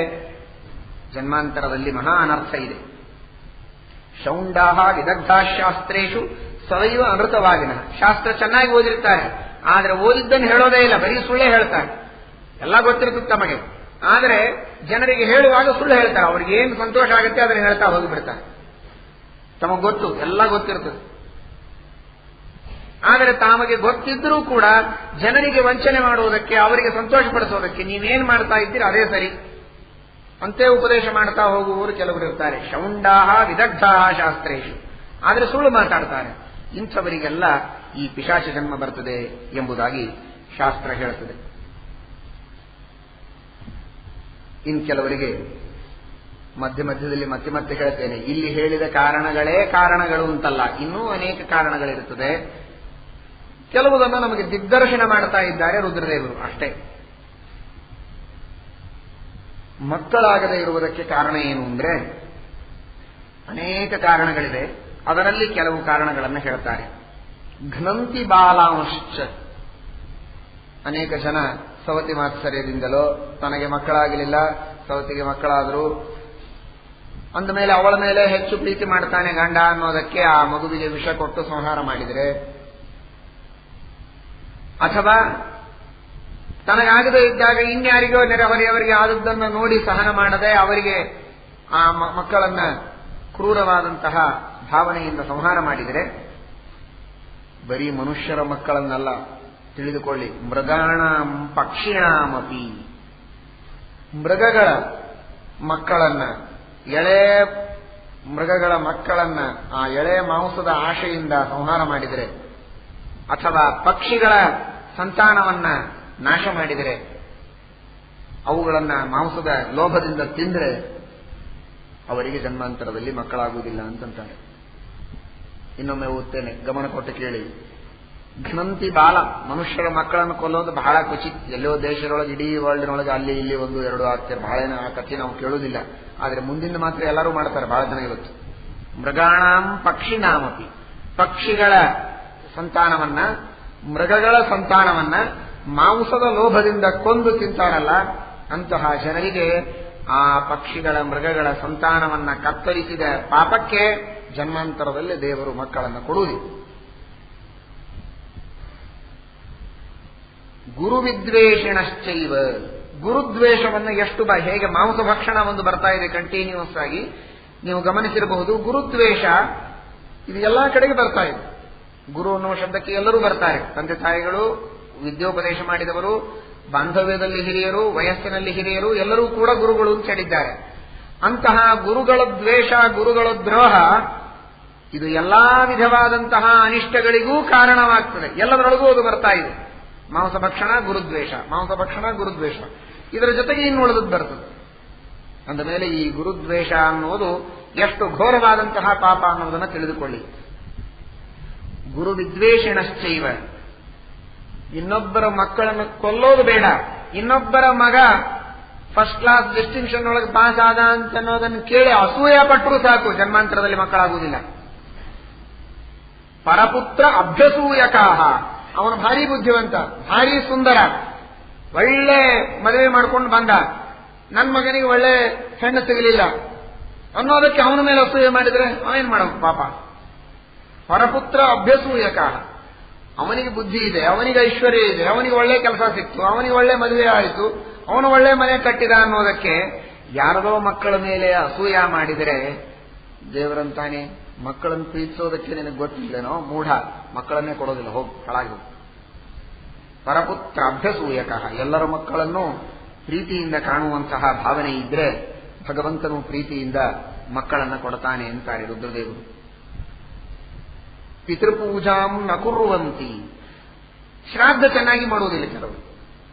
ಜನ್ಮಾಂತರದಲ್ಲಿ ಮಹಾ ಅನರ್ಥ ಇದೆ. ಶೌಂಡಾಃ ವಿದಗ್ಧಾಶಾಸ್ತ್ರೇಷು ಸದೈವ ಅನೃತವಾಗಿನ. ಶಾಸ್ತ್ರ ಚೆನ್ನಾಗಿ ಓದಿರ್ತಾರೆ, ಆದರೆ ಓದಿದ್ದನ್ನು ಹೇಳೋದೇ ಇಲ್ಲ, ಬರೀ ಸುಳ್ಳೇ ಹೇಳ್ತಾರೆ. ಎಲ್ಲ ಗೊತ್ತಿರ್ತದೆ ತಮಗೆ, ಆದರೆ ಜನರಿಗೆ ಹೇಳುವಾಗ ಸುಳ್ಳು ಹೇಳ್ತಾರೆ. ಅವ್ರಿಗೆ ಏನು ಸಂತೋಷ ಆಗುತ್ತೆ ಅದನ್ನು ಹೇಳ್ತಾ ಹೋಗಿಬಿಡ್ತಾರೆ. ತಮಗೆ ಗೊತ್ತು, ಎಲ್ಲ ಗೊತ್ತಿರ್ತದೆ, ಆದರೆ ತಮಗೆ ಗೊತ್ತಿದ್ರೂ ಕೂಡ ಜನರಿಗೆ ವಂಚನೆ ಮಾಡುವುದಕ್ಕೆ, ಅವರಿಗೆ ಸಂತೋಷಪಡಿಸೋದಕ್ಕೆ ನೀವೇನು ಮಾಡ್ತಾ ಇದ್ದೀರಿ ಅದೇ ಸರಿ ಅಂತೇ ಉಪದೇಶ ಮಾಡ್ತಾ ಹೋಗುವವರು ಕೆಲವರು ಇರ್ತಾರೆ. ಶೌಂಡಾಃ ವಿದಗ್ಧಾಃ ಶಾಸ್ತ್ರೇಷು, ಆದರೆ ಸುಳ್ಳು ಮಾತಾಡ್ತಾರೆ. ಇಂಥವರಿಗೆಲ್ಲ ಈ ಪಿಶಾಚ ಜನ್ಮ ಬರ್ತದೆ ಎಂಬುದಾಗಿ ಶಾಸ್ತ್ರ ಹೇಳುತ್ತದೆ. ಇನ್ನು ಕೆಲವರಿಗೆ ಮಧ್ಯ ಮಧ್ಯದಲ್ಲಿ ಮತ್ತೆ ಹೇಳ್ತೇನೆ, ಇಲ್ಲಿ ಹೇಳಿದ ಕಾರಣಗಳೇ ಕಾರಣಗಳು ಅಂತಲ್ಲ, ಇನ್ನೂ ಅನೇಕ ಕಾರಣಗಳಿರುತ್ತದೆ. ಕೆಲವುದನ್ನು ನಮಗೆ ದಿಗ್ದರ್ಶನ ಮಾಡ್ತಾ ಇದ್ದಾರೆ ರುದ್ರದೇವರು ಅಷ್ಟೇ. ಮಕ್ಕಳಾಗದೇ ಇರುವುದಕ್ಕೆ ಕಾರಣ ಏನು ಅಂದ್ರೆ ಅನೇಕ ಕಾರಣಗಳಿವೆ. ಅದರಲ್ಲಿ ಕೆಲವು ಕಾರಣಗಳನ್ನು ಹೇಳ್ತಾರೆ. ಘ್ನಂತಿ ಬಾಲಾಂಶ್ಚ. ಅನೇಕ ಜನ ಸವತಿ ಮಾತ್ಸರ್ಯದಿಂದಲೋ, ತನಗೆ ಮಕ್ಕಳಾಗಲಿಲ್ಲ, ಸವತಿಗೆ ಮಕ್ಕಳಾದರೂ ಅಂದಮೇಲೆ ಅವಳ ಮೇಲೆ ಹೆಚ್ಚು ಪ್ರೀತಿ ಮಾಡ್ತಾನೆ ಗಂಡ ಅನ್ನೋದಕ್ಕೆ ಆ ಮಗುವಿಗೆ ವಿಷ ಕೊಟ್ಟು ಸಂಹಾರ ಮಾಡಿದರೆ, ಅಥವಾ ತನಗಾಗದೇ ಇದ್ದಾಗ ಇನ್ಯಾರಿಗೋ ನೆರೆಹೊರೆಯವರಿಗೆ ಆದದ್ದನ್ನು ನೋಡಿ ಸಹನ ಮಾಡದೆ ಅವರಿಗೆ ಆ ಮಕ್ಕಳನ್ನ ಕ್ರೂರವಾದಂತಹ ಭಾವನೆಯಿಂದ ಸಂಹಾರ ಮಾಡಿದರೆ, ಬರೀ ಮನುಷ್ಯರ ಮಕ್ಕಳನ್ನಲ್ಲ ತಿಳಿದುಕೊಳ್ಳಿ, ಮೃಗಾಣಾಂ ಪಕ್ಷಿಣಾಮಪಿ, ಮೃಗಗಳ ಮಕ್ಕಳನ್ನ, ಎಳೆ ಮೃಗಗಳ ಮಕ್ಕಳನ್ನ ಆ ಎಳೆ ಮಾಂಸದ ಆಶೆಯಿಂದ ಸಂಹಾರ ಮಾಡಿದರೆ, ಅಥವಾ ಪಕ್ಷಿಗಳ ಸಂತಾನವನ್ನ ನಾಶ ಮಾಡಿದರೆ, ಅವುಗಳನ್ನ ಮಾಂಸದ ಲೋಭದಿಂದ ತಿಂದರೆ ಅವರಿಗೆ ಜನ್ಮಾಂತರದಲ್ಲಿ ಮಕ್ಕಳಾಗುವುದಿಲ್ಲ ಅಂತಂತಾರೆ. ಇನ್ನೊಮ್ಮೆ ಓದ್ತೇನೆ, ಗಮನ ಕೊಟ್ಟು ಕೇಳಿ. ಘ್ನಂತಿ ಬಾಲ, ಮನುಷ್ಯರ ಮಕ್ಕಳನ್ನು ಕೊಲ್ಲೋದು ಬಹಳ ಕ್ವಚಿತ್. ಎಲ್ಲೋ ದೇಶದೊಳಗೆ, ಇಡೀ ವರ್ಲ್ಡ್ನೊಳಗೆ ಅಲ್ಲಿ ಇಲ್ಲಿ 1-2 ಆಗ್ತಾರೆ. ಬಹಳ ಆ ಕಥೆ ನಾವು ಕೇಳುವುದಿಲ್ಲ, ಆದರೆ ಮುಂದಿನ ಮಾತ್ರ ಎಲ್ಲರೂ ಮಾಡ್ತಾರೆ ಬಹಳ ಜನ ಇವತ್ತು. ಮೃಗಾಣಾಂ ಪಕ್ಷಿಣಾಮಪಿ, ಪಕ್ಷಿಗಳ ಸಂತಾನವನ್ನ, ಮೃಗಗಳ ಸಂತಾನವನ್ನ ಮಾಂಸದ ಲೋಭದಿಂದ ಕೊಂದು ತಿಂತಾರಲ್ಲ, ಅಂತಹ ಜನರಿಗೆ ಆ ಪಕ್ಷಿಗಳ ಮೃಗಗಳ ಸಂತಾನವನ್ನ ಕತ್ತರಿಸಿದ ಪಾಪಕ್ಕೆ ಜನ್ಮಾಂತರದಲ್ಲಿ ದೇವರು ಮಕ್ಕಳನ್ನು ಕೊಡುವುದಿಲ್ಲ. ಗುರುವಿದ್ವೇಷಣಶ್ಚೈವ, ಗುರುದ್ವೇಷವನ್ನು ಎಷ್ಟು ಹೇಗೆ ಮಾಂಸ ಭಕ್ಷಣ ಒಂದು ಬರ್ತಾ ಇದೆ ಕಂಟಿನ್ಯೂಸ್ ಆಗಿ, ನೀವು ಗಮನಿಸಿರಬಹುದು. ಗುರುದ್ವೇಷ ಇದು ಎಲ್ಲಾ ಕಡೆಗೆ ಬರ್ತಾ ಇದೆ. ಗುರು ಅನ್ನುವ ಶಬ್ದಕ್ಕೆ ಎಲ್ಲರೂ ಬರ್ತಾರೆ. ತಂದೆ ತಾಯಿಗಳು, ವಿದ್ಯೋಪದೇಶ ಮಾಡಿದವರು, ಬಾಂಧವ್ಯದಲ್ಲಿ ಹಿರಿಯರು, ವಯಸ್ಸಿನಲ್ಲಿ ಹಿರಿಯರು, ಎಲ್ಲರೂ ಕೂಡ ಗುರುಗಳು ಅಂತ ಹೇಳಿದ್ದಾರೆ. ಅಂತಹ ಗುರುಗಳ ದ್ವೇಷ, ಗುರುಗಳ ದ್ರೋಹ ಇದು ಎಲ್ಲಾ ವಿಧವಾದಂತಹ ಅನಿಷ್ಟಗಳಿಗೂ ಕಾರಣವಾಗ್ತದೆ. ಎಲ್ಲದರೊಳಗೂ ಅದು ಬರ್ತಾ ಇದೆ. ಮಾಂಸ ಭಕ್ಷಣ ಗುರುದ್ವೇಷ, ಮಾಂಸ ಭಕ್ಷಣ ಗುರುದ್ವೇಷ, ಇದರ ಜೊತೆಗೆ ಇನ್ನುಳಿದದ್ದು ಬರ್ತದೆ. ಅಂದ ಮೇಲೆ ಈ ಗುರುದ್ವೇಷ ಅನ್ನುವುದು ಎಷ್ಟು ಘೋರವಾದಂತಹ ಪಾಪ ಅನ್ನೋದನ್ನು ತಿಳಿದುಕೊಳ್ಳಿ. ಗುರು ವಿದ್ವೇಷಣಶ್ಚೈವ, ಇನ್ನೊಬ್ಬರ ಮಕ್ಕಳನ್ನು ಕೊಲ್ಲೋದು ಬೇಡ. ಇನ್ನೊಬ್ಬರ ಮಗ ಫಸ್ಟ್ ಕ್ಲಾಸ್ ಡಿಸ್ಟಿಂಕ್ಷನ್ ಒಳಗೆ ಪಾಸ್ ಆದ ಅಂತ ಅನ್ನೋದನ್ನು ಕೇಳಿ ಅಸೂಯ ಪಟ್ಟರೂ ಸಾಕು, ಜನ್ಮಾಂತರದಲ್ಲಿ ಮಕ್ಕಳಾಗುವುದಿಲ್ಲ. ಪರಪುತ್ರ ಅಭ್ಯಸೂಯಕಾಹ, ಅವನು ಭಾರಿ ಬುದ್ಧಿವಂತ, ಭಾರಿ ಸುಂದರ, ಒಳ್ಳೆ ಮದುವೆ ಮಾಡ್ಕೊಂಡು ಬಂದ, ನನ್ನ ಮಗನಿಗೆ ಒಳ್ಳೆ ಹೆಣ್ಣು ಸಿಗಲಿಲ್ಲ ಅನ್ನೋದಕ್ಕೆ ಅವನ ಮೇಲೆ ಅಸೂಯೆ ಮಾಡಿದ್ರೆ ಅವನೇನ್ ಮಾಡಬೇಕು ಪಾಪ. ಪರಪುತ್ರ ಅಭ್ಯಸೂಯಕಾಹ, ಅವನಿಗೆ ಬುದ್ಧಿ ಇದೆ, ಅವನಿಗೆ ಐಶ್ವರ್ಯ ಇದೆ, ಅವನಿಗೆ ಒಳ್ಳೆ ಕೆಲಸ ಸಿಕ್ತು, ಅವನಿಗೆ ಒಳ್ಳೆ ಮದುವೆ ಆಯಿತು, ಅವನು ಒಳ್ಳೆ ಮನೆ ಕಟ್ಟಿದ ಅನ್ನೋದಕ್ಕೆ ಯಾರದೋ ಮಕ್ಕಳ ಮೇಲೆ ಅಸೂಯ ಮಾಡಿದರೆ ದೇವರಂತಾನೆ ಮಕ್ಕಳನ್ನು ಪ್ರೀತಿಸೋದಕ್ಕೆ ನಿನಗೆ ಗೊತ್ತಿಲ್ಲೇನೋ ಮೂಢ, ಮಕ್ಕಳನ್ನೇ ಕೊಡೋದಿಲ್ಲ, ಹೋಗಿ ಹಾಳಾಗಿ. ಪರಪುತ್ರ ಅಭ್ಯಸೂಯಕಃ, ಎಲ್ಲರ ಮಕ್ಕಳನ್ನು ಪ್ರೀತಿಯಿಂದ ಕಾಣುವಂತಹ ಭಾವನೆ ಇದ್ರೆ ಭಗವಂತನು ಪ್ರೀತಿಯಿಂದ ಮಕ್ಕಳನ್ನು ಕೊಡ್ತಾನೆ ಅಂತಾರೆ ರುದ್ರದೇವರು. ಪಿತೃಪೂಜಾಂ ನ ಕುರ್ವಂತಿ, ಶ್ರಾದ್ದ ಚೆನ್ನಾಗಿ ಮಾಡುವುದಿಲ್ಲ ಕೆಲವರು,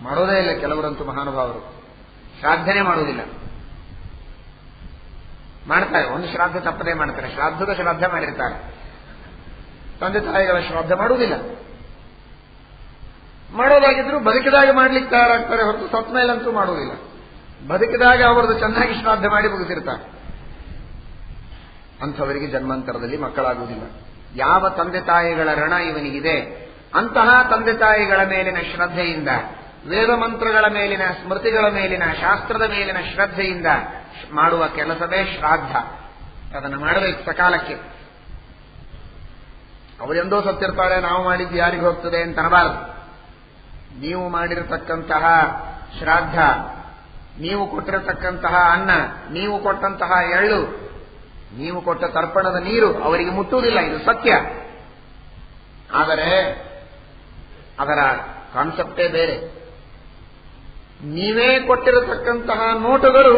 ಮಾಡೋದೇ ಇಲ್ಲ ಕೆಲವರಂತೂ ಮಹಾನುಭಾವರು, ಶ್ರಾದ್ದನೆ ಮಾಡುವುದಿಲ್ಲ. ಮಾಡ್ತಾರೆ, ಒಂದು ಶ್ರಾದ್ದ ತಪ್ಪದೇ ಮಾಡ್ತಾರೆ, ಶ್ರಾದ್ದದ ಶ್ರಾದ್ದ ಮಾಡಿರ್ತಾರೆ, ತಂದೆ ತಾಯಿಗಳ ಶ್ರಾದ್ದ ಮಾಡುವುದಿಲ್ಲ. ಮಾಡೋದಾಗಿದ್ರು ಬದುಕಿದಾಗ ಮಾಡ್ಲಿಕ್ಕೆ ತಯಾರಾಗ್ತಾರೆ ಹೊರತು ಸತ್ ಮೇಲಂತೂ ಮಾಡುವುದಿಲ್ಲ. ಬದುಕಿದಾಗ ಅವರದ್ದು ಚೆನ್ನಾಗಿ ಶ್ರಾದ್ದ ಮಾಡಿ ಮುಗಿಸಿರ್ತಾರೆ. ಅಂಥವರಿಗೆ ಜನ್ಮಾಂತರದಲ್ಲಿ ಮಕ್ಕಳಾಗುವುದಿಲ್ಲ. ಯಾವ ತಂದೆ ತಾಯಿಗಳ ಋಣ ಇವನಿಗಿದೆ ಅಂತಹ ತಂದೆ ತಾಯಿಗಳ ಮೇಲಿನ ಶ್ರದ್ಧೆಯಿಂದ, ವೇದ ಮಂತ್ರಗಳ ಮೇಲಿನ, ಸ್ಮೃತಿಗಳ ಮೇಲಿನ, ಶಾಸ್ತ್ರದ ಮೇಲಿನ ಶ್ರದ್ಧೆಯಿಂದ ಮಾಡುವ ಕೆಲಸವೇ ಶ್ರಾದ್ದ. ಅದನ್ನು ಮಾಡಬೇಕು ಸಕಾಲಕ್ಕೆ. ಅವರೆಂದೋ ಸತ್ತಿರ್ತಾಳೆ, ನಾವು ಮಾಡಿದ್ದು ಯಾರಿಗೆ ಹೋಗ್ತದೆ ಅಂತ ಅನ್ನಬಾರದು. ನೀವು ಮಾಡಿರತಕ್ಕಂತಹ ಶ್ರಾದ್ದ, ನೀವು ಕೊಟ್ಟಿರತಕ್ಕಂತಹ ಅನ್ನ, ನೀವು ಕೊಟ್ಟಂತಹ ಎಳ್ಳು, ನೀವು ಕೊಟ್ಟ ತರ್ಪಣದ ನೀರು ಅವರಿಗೆ ಮುಟ್ಟುವುದಿಲ್ಲ, ಇದು ಸತ್ಯ. ಆದರೆ ಅದರ ಕಾನ್ಸೆಪ್ಟೇ ಬೇರೆ. ನೀವೇ ಕೊಟ್ಟಿರತಕ್ಕಂತಹ ನೋಟುಗಳು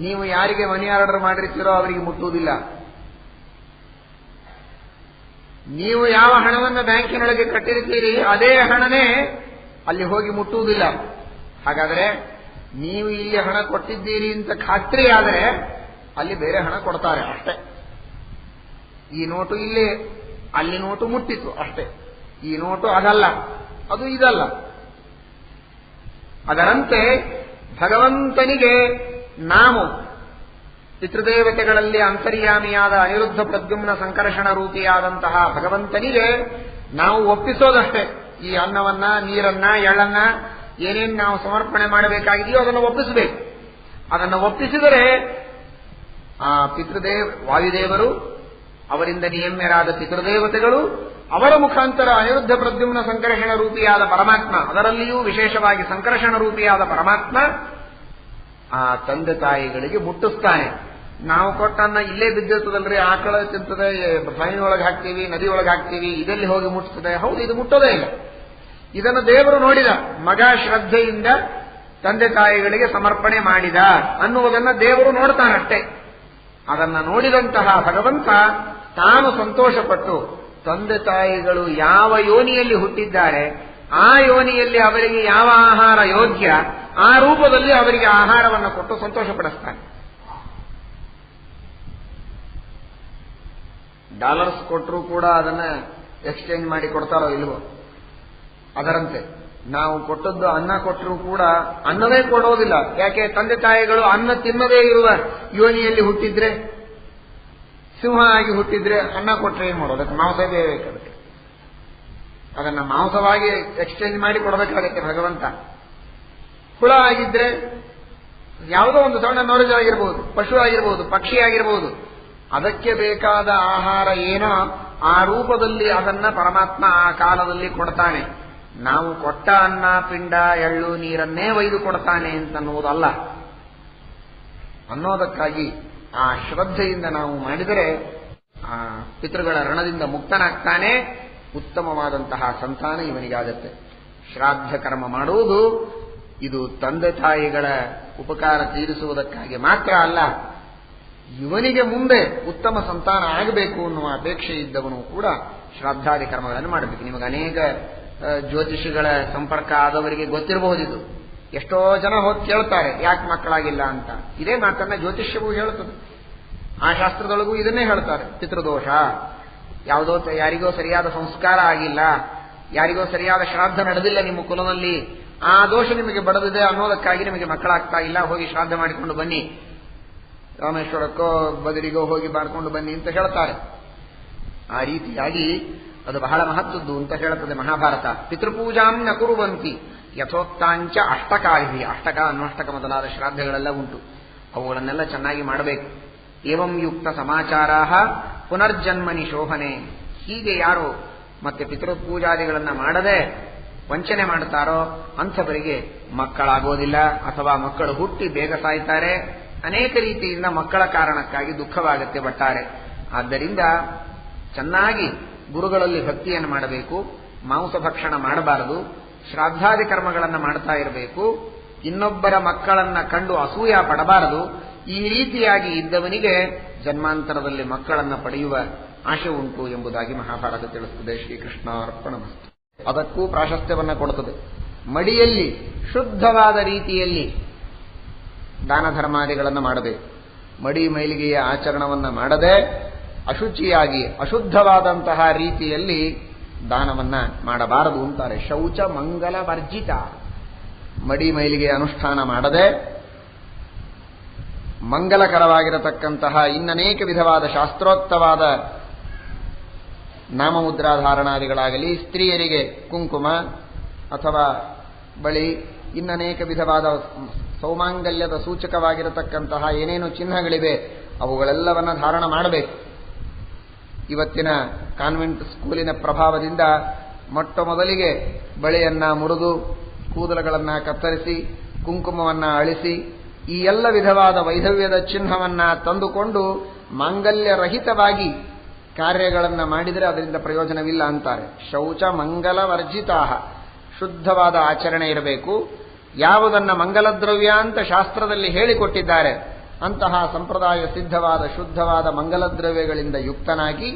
ನೀವು ಯಾರಿಗೆ ಮನಿ ಆರ್ಡರ್ ಮಾಡಿರ್ತೀರೋ ಅವರಿಗೆ ಮುಟ್ಟುವುದಿಲ್ಲ. ನೀವು ಯಾವ ಹಣವನ್ನು ಬ್ಯಾಂಕಿನೊಳಗೆ ಕಟ್ಟಿರ್ತೀರಿ ಅದೇ ಹಣನೇ ಅಲ್ಲಿ ಹೋಗಿ ಮುಟ್ಟುವುದಿಲ್ಲ. ಹಾಗಾದರೆ ನೀವು ಇಲ್ಲಿ ಹಣ ಕೊಟ್ಟಿದ್ದೀರಿ ಅಂತ ಖಾತ್ರಿ ಆದರೆ ಅಲ್ಲಿ ಬೇರೆ ಹಣ ಕೊಡ್ತಾರೆ ಅಷ್ಟೇ. ಈ ನೋಟು ಇಲ್ಲಿ, ಅಲ್ಲಿ ನೋಟು ಮುಟ್ಟಿತು ಅಷ್ಟೇ. ಈ ನೋಟು ಅದಲ್ಲ, ಅದು ಇದಲ್ಲ. ಅದರಂತೆ ಭಗವಂತನಿಗೆ ನಾವು ಪಿತೃದೇವತೆಗಳಲ್ಲಿ ಅಂತರ್ಯಾಮಿಯಾದ ಅನಿರುದ್ಧ ಪ್ರದ್ಯುಮ್ನ ಸಂಕರ್ಷಣ ರೂಪಿಯಾದಂತಹ ಭಗವಂತನಿಗೆ ನಾವು ಒಪ್ಪಿಸೋದಷ್ಟೇ. ಈ ಅನ್ನವನ್ನ, ನೀರನ್ನ, ಎಳ್ಳನ್ನ ಏನೇನು ನಾವು ಸಮರ್ಪಣೆ ಮಾಡಬೇಕಾಗಿದೆಯೋ ಅದನ್ನು ಒಪ್ಪಿಸಬೇಕು. ಅದನ್ನು ಒಪ್ಪಿಸಿದರೆ ಆ ವಾಯುದೇವರು, ಅವರಿಂದ ನಿಯಮ್ಯರಾದ ಪಿತೃದೇವತೆಗಳು, ಅವರ ಮುಖಾಂತರ ಅನಿರುದ್ಧ ಪ್ರದ್ಯುಮ್ನ ಸಂಕರ್ಷಣ ರೂಪಿಯಾದ ಪರಮಾತ್ಮ, ಅದರಲ್ಲಿಯೂ ವಿಶೇಷವಾಗಿ ಸಂಕರ್ಷಣ ರೂಪಿಯಾದ ಪರಮಾತ್ಮ ಆ ತಂದೆ ತಾಯಿಗಳಿಗೆ ಮುಟ್ಟಿಸ್ತಾನೆ. ನಾವು ಕೊಟ್ಟನ್ನ ಇಲ್ಲೇ ಬಿದ್ದಿರ್ತದಲ್ರಿ, ಆಕಳ ತಿಂತದೆ, ಬಾಯಿಯೊಳಗೆ ಹಾಕ್ತೀವಿ, ನದಿಯೊಳಗೆ ಹಾಕ್ತೀವಿ, ಇದೆಲ್ಲಿ ಹೋಗಿ ಮುಟ್ಟಿಸ್ತದೆ? ಹೌದು, ಇದು ಮುಟ್ಟೋದೇ ಇಲ್ಲ. ಇದನ್ನು ದೇವರು ನೋಡಿದ, ಮಗ ಶ್ರದ್ಧೆಯಿಂದ ತಂದೆ ತಾಯಿಗಳಿಗೆ ಸಮರ್ಪಣೆ ಮಾಡಿದ ಅನ್ನುವುದನ್ನು ದೇವರು ನೋಡ್ತಾನಷ್ಟೇ. ಅದನ್ನು ನೋಡಿದಂತಹ ಭಗವಂತ ತಾನು ಸಂತೋಷಪಟ್ಟು ತಂದೆ ತಾಯಿಗಳು ಯಾವ ಯೋನಿಯಲ್ಲಿ ಹುಟ್ಟಿದ್ದಾರೆ ಆ ಯೋನಿಯಲ್ಲಿ ಅವರಿಗೆ ಯಾವ ಆಹಾರ ಯೋಗ್ಯ ಆ ರೂಪದಲ್ಲಿ ಅವರಿಗೆ ಆಹಾರವನ್ನು ಕೊಟ್ಟು ಸಂತೋಷಪಡಿಸ್ತಾನೆ. ಡಾಲರ್ಸ್ ಕೊಟ್ಟರೂ ಕೂಡ ಅದನ್ನ ಎಕ್ಸ್ಚೇಂಜ್ ಮಾಡಿ ಕೊಡ್ತಾರೋ ಇಲ್ವೋ, ಅದರಂತೆ ನಾವು ಕೊಟ್ಟದ್ದು ಅನ್ನ ಕೊಟ್ಟರೂ ಕೂಡ ಅನ್ನವೇ ಕೊಡೋದಿಲ್ಲ. ಯಾಕೆ? ತಂದೆ ತಾಯಿಗಳು ಅನ್ನ ತಿನ್ನದೇ ಇರುವ ಯೋನಿಯಲ್ಲಿ ಹುಟ್ಟಿದ್ರೆ, ಸಿಂಹ ಆಗಿ ಹುಟ್ಟಿದ್ರೆ ಅನ್ನ ಕೊಟ್ಟರೆ ಏನ್ ಮಾಡೋದು? ಅದಕ್ಕೆ ಮಾಂಸ ಬೇಕದಕ್ಕೆ, ಅದನ್ನ ಮಾಂಸವಾಗಿ ಎಕ್ಸ್ಚೇಂಜ್ ಮಾಡಿ ಕೊಡಬೇಕಾಗತ್ತೆ ಭಗವಂತ. ಹುಳ ಆಗಿದ್ರೆ ಯಾವುದೋ ಒಂದು ಸಣ್ಣ ನೊರಜ ಆಗಿರ್ಬೋದು, ಪಶು ಆಗಿರ್ಬೋದು, ಪಕ್ಷಿ ಆಗಿರ್ಬೋದು, ಅದಕ್ಕೆ ಬೇಕಾದ ಆಹಾರ ಏನೋ ಆ ರೂಪದಲ್ಲಿ ಅದನ್ನ ಪರಮಾತ್ಮ ಆ ಕಾಲದಲ್ಲಿ ಕೊಡ್ತಾನೆ. ನಾವು ಕೊಟ್ಟ ಅನ್ನ, ಪಿಂಡ, ಎಳ್ಳು, ನೀರನ್ನೇ ಒಯ್ದು ಕೊಡ್ತಾನೆ ಅಂತನ್ನುವುದಲ್ಲ. ಅನ್ನೋದಕ್ಕಾಗಿ ಆ ಶ್ರದ್ಧೆಯಿಂದ ನಾವು ಮಾಡಿದರೆ ಆ ಪಿತೃಗಳ ಋಣದಿಂದ ಮುಕ್ತನಾಗ್ತಾನೆ. ಉತ್ತಮವಾದಂತಹ ಸಂತಾನ ಇವನಿಗಾಗತ್ತೆ. ಶ್ರಾದ್ದ ಕರ್ಮ ಮಾಡುವುದು ಇದು ತಂದೆ ತಾಯಿಗಳ ಉಪಕಾರ ತೀರಿಸುವುದಕ್ಕಾಗಿ ಮಾತ್ರ ಅಲ್ಲ, ಇವನಿಗೆ ಮುಂದೆ ಉತ್ತಮ ಸಂತಾನ ಆಗಬೇಕು ಅನ್ನುವ ಅಪೇಕ್ಷೆ ಇದ್ದವನು ಕೂಡ ಶ್ರಾದ್ದಾದಿ ಕರ್ಮಗಳನ್ನು ಮಾಡಬೇಕು. ನಿಮಗೆ ಅನೇಕ ಜ್ಯೋತಿಷಿಗಳ ಸಂಪರ್ಕ ಆದವರಿಗೆ ಗೊತ್ತಿರಬಹುದಿದು. ಎಷ್ಟೋ ಜನ ಹೋಗಿ ಕೇಳ್ತಾರೆ ಯಾಕೆ ಮಕ್ಕಳಾಗಿಲ್ಲ ಅಂತ. ಇದೇ ಮಾತನ್ನ ಜ್ಯೋತಿಷ್ಯವೂ ಹೇಳುತ್ತದೆ. ಆ ಶಾಸ್ತ್ರದೊಳಗೂ ಇದನ್ನೇ ಹೇಳ್ತಾರೆ. ಪಿತೃದೋಷ, ಯಾವುದೋ ಯಾರಿಗೋ ಸರಿಯಾದ ಸಂಸ್ಕಾರ ಆಗಿಲ್ಲ, ಯಾರಿಗೋ ಸರಿಯಾದ ಶ್ರಾದ್ದ ನಡೆದಿಲ್ಲ ನಿಮ್ಮ ಕುಲದಲ್ಲಿ, ಆ ದೋಷ ನಿಮಗೆ ಬಡದಿದೆ ಅನ್ನೋದಕ್ಕಾಗಿ ನಿಮಗೆ ಮಕ್ಕಳಾಗ್ತಾ ಇಲ್ಲ, ಹೋಗಿ ಶ್ರಾದ್ದ ಮಾಡಿಕೊಂಡು ಬನ್ನಿ, ರಾಮೇಶ್ವರಕ್ಕೋ ಬದರಿಗೋ ಹೋಗಿ ಮಾಡಿಕೊಂಡು ಬನ್ನಿ ಅಂತ ಹೇಳ್ತಾರೆ. ಆ ರೀತಿಯಾಗಿ ಅದು ಬಹಳ ಮಹತ್ವದ್ದು ಅಂತ ಹೇಳುತ್ತದೆ ಮಹಾಭಾರತ. ಪಿತೃಪೂಜಾಂ ನ ಕುರುವಂತಿ ಯಥೋಕ್ತಾಂಚ ಅಷ್ಟಕಾಲಿ. ಅಷ್ಟಕ, ಅನ್ವಷ್ಟಕ ಮೊದಲಾದ ಶ್ರಾದ್ದಗಳೆಲ್ಲ ಉಂಟು. ಅವುಗಳನ್ನೆಲ್ಲ ಚೆನ್ನಾಗಿ ಮಾಡಬೇಕು. ಏವಂ ಯುಕ್ತ ಸಮಾಚಾರಾ ಪುನರ್ಜನ್ಮನಿ ಶೋಭನೆ. ಹೀಗೆ ಯಾರು ಮತ್ತೆ ಪಿತೃಪೂಜಾದಿಗಳನ್ನ ಮಾಡದೆ ವಂಚನೆ ಮಾಡುತ್ತಾರೋ ಅಂಥವರಿಗೆ ಮಕ್ಕಳಾಗೋದಿಲ್ಲ, ಅಥವಾ ಮಕ್ಕಳು ಹುಟ್ಟಿ ಬೇಗ ಸಾಯ್ತಾರೆ. ಅನೇಕ ರೀತಿಯಿಂದ ಮಕ್ಕಳ ಕಾರಣಕ್ಕಾಗಿ ದುಃಖವಾಗುತ್ತೆ ಬಟ್ಟಾರೆ. ಆದ್ದರಿಂದ ಚೆನ್ನಾಗಿ ಗುರುಗಳಲ್ಲಿ ಭಕ್ತಿಯನ್ನು ಮಾಡಬೇಕು, ಮಾಂಸ ಭಕ್ಷಣ ಮಾಡಬಾರದು, ಶ್ರಾದ್ದಾದಿ ಕರ್ಮಗಳನ್ನು ಮಾಡ್ತಾ ಇರಬೇಕು, ಇನ್ನೊಬ್ಬರ ಮಕ್ಕಳನ್ನ ಕಂಡು ಅಸೂಯ ಪಡಬಾರದು. ಈ ರೀತಿಯಾಗಿ ಇದ್ದವನಿಗೆ ಜನ್ಮಾಂತರದಲ್ಲಿ ಮಕ್ಕಳನ್ನ ಪಡೆಯುವ ಆಶೆ ಉಂಟು ಎಂಬುದಾಗಿ ಮಹಾಭಾರತ ತಿಳಿಸುತ್ತದೆ. ಶ್ರೀಕೃಷ್ಣಾರ್ಪಣಮಸ್ತು. ಅದಕ್ಕೂ ಪ್ರಾಶಸ್ತ್ಯವನ್ನು ಕೊಡುತ್ತದೆ. ಮಡಿಯಲ್ಲಿ ಶುದ್ಧವಾದ ರೀತಿಯಲ್ಲಿ ದಾನ ಧರ್ಮಾದಿಗಳನ್ನು ಮಾಡಬೇಕು. ಮಡಿ ಮೈಲಿಗೆಯ ಆಚರಣವನ್ನು ಮಾಡದೆ ಅಶುಚಿಯಾಗಿ ಅಶುದ್ಧವಾದಂತಹ ರೀತಿಯಲ್ಲಿ ದಾನವನ್ನ ಮಾಡಬಾರದು ಅಂತಾರೆ. ಶೌಚ ಮಂಗಲ ವರ್ಜಿತ. ಮಡಿ ಮೈಲಿಗೆ ಅನುಷ್ಠಾನ ಮಾಡದೆ ಮಂಗಲಕರವಾಗಿರತಕ್ಕಂತಹ ಇನ್ನನೇಕ ವಿಧವಾದ ಶಾಸ್ತ್ರೋಕ್ತವಾದ ನಾಮಮುದ್ರಾಧಾರಣಾದಿಗಳಾಗಲಿ, ಸ್ತ್ರೀಯರಿಗೆ ಕುಂಕುಮ ಅಥವಾ ಬಳಿ, ಇನ್ನನೇಕ ವಿಧವಾದ ಸೌಮಾಂಗಲ್ಯದ ಸೂಚಕವಾಗಿರತಕ್ಕಂತಹ ಏನೇನು ಚಿಹ್ನೆಗಳಿವೆ ಅವುಗಳೆಲ್ಲವನ್ನ ಧಾರಣ ಮಾಡಬೇಕು. ಇವತ್ತಿನ ಕಾನ್ವೆಂಟ್ ಸ್ಕೂಲಿನ ಪ್ರಭಾವದಿಂದ ಮೊಟ್ಟ ಮೊದಲಿಗೆ ಬಳೆಯನ್ನ ಮುರಿದು, ಕೂದಲುಗಳನ್ನ ಕತ್ತರಿಸಿ, ಕುಂಕುಮವನ್ನ ಅಳಿಸಿ, ಈ ಎಲ್ಲ ವಿಧವಾದ ವೈಧವ್ಯದ ಚಿಹ್ನವನ್ನ ತಂದುಕೊಂಡು ಮಾಂಗಲ್ಯರಹಿತವಾಗಿ ಕಾರ್ಯಗಳನ್ನು ಮಾಡಿದರೆ ಅದರಿಂದ ಪ್ರಯೋಜನವಿಲ್ಲ ಅಂತಾರೆ. ಶೌಚ ಮಂಗಲ ವರ್ಜಿತಾ. ಶುದ್ಧವಾದ ಆಚರಣೆ ಇರಬೇಕು. ಯಾವುದನ್ನ ಮಂಗಲದ್ರವ್ಯ ಅಂತ ಶಾಸ್ತ್ರದಲ್ಲಿ ಹೇಳಿಕೊಟ್ಟಿದ್ದಾರೆ ಅಂತಹ ಸಂಪ್ರದಾಯ ಸಿದ್ಧವಾದ ಶುದ್ಧವಾದ ಮಂಗಲದ್ರವ್ಯಗಳಿಂದ ಯುಕ್ತನಾಗಿ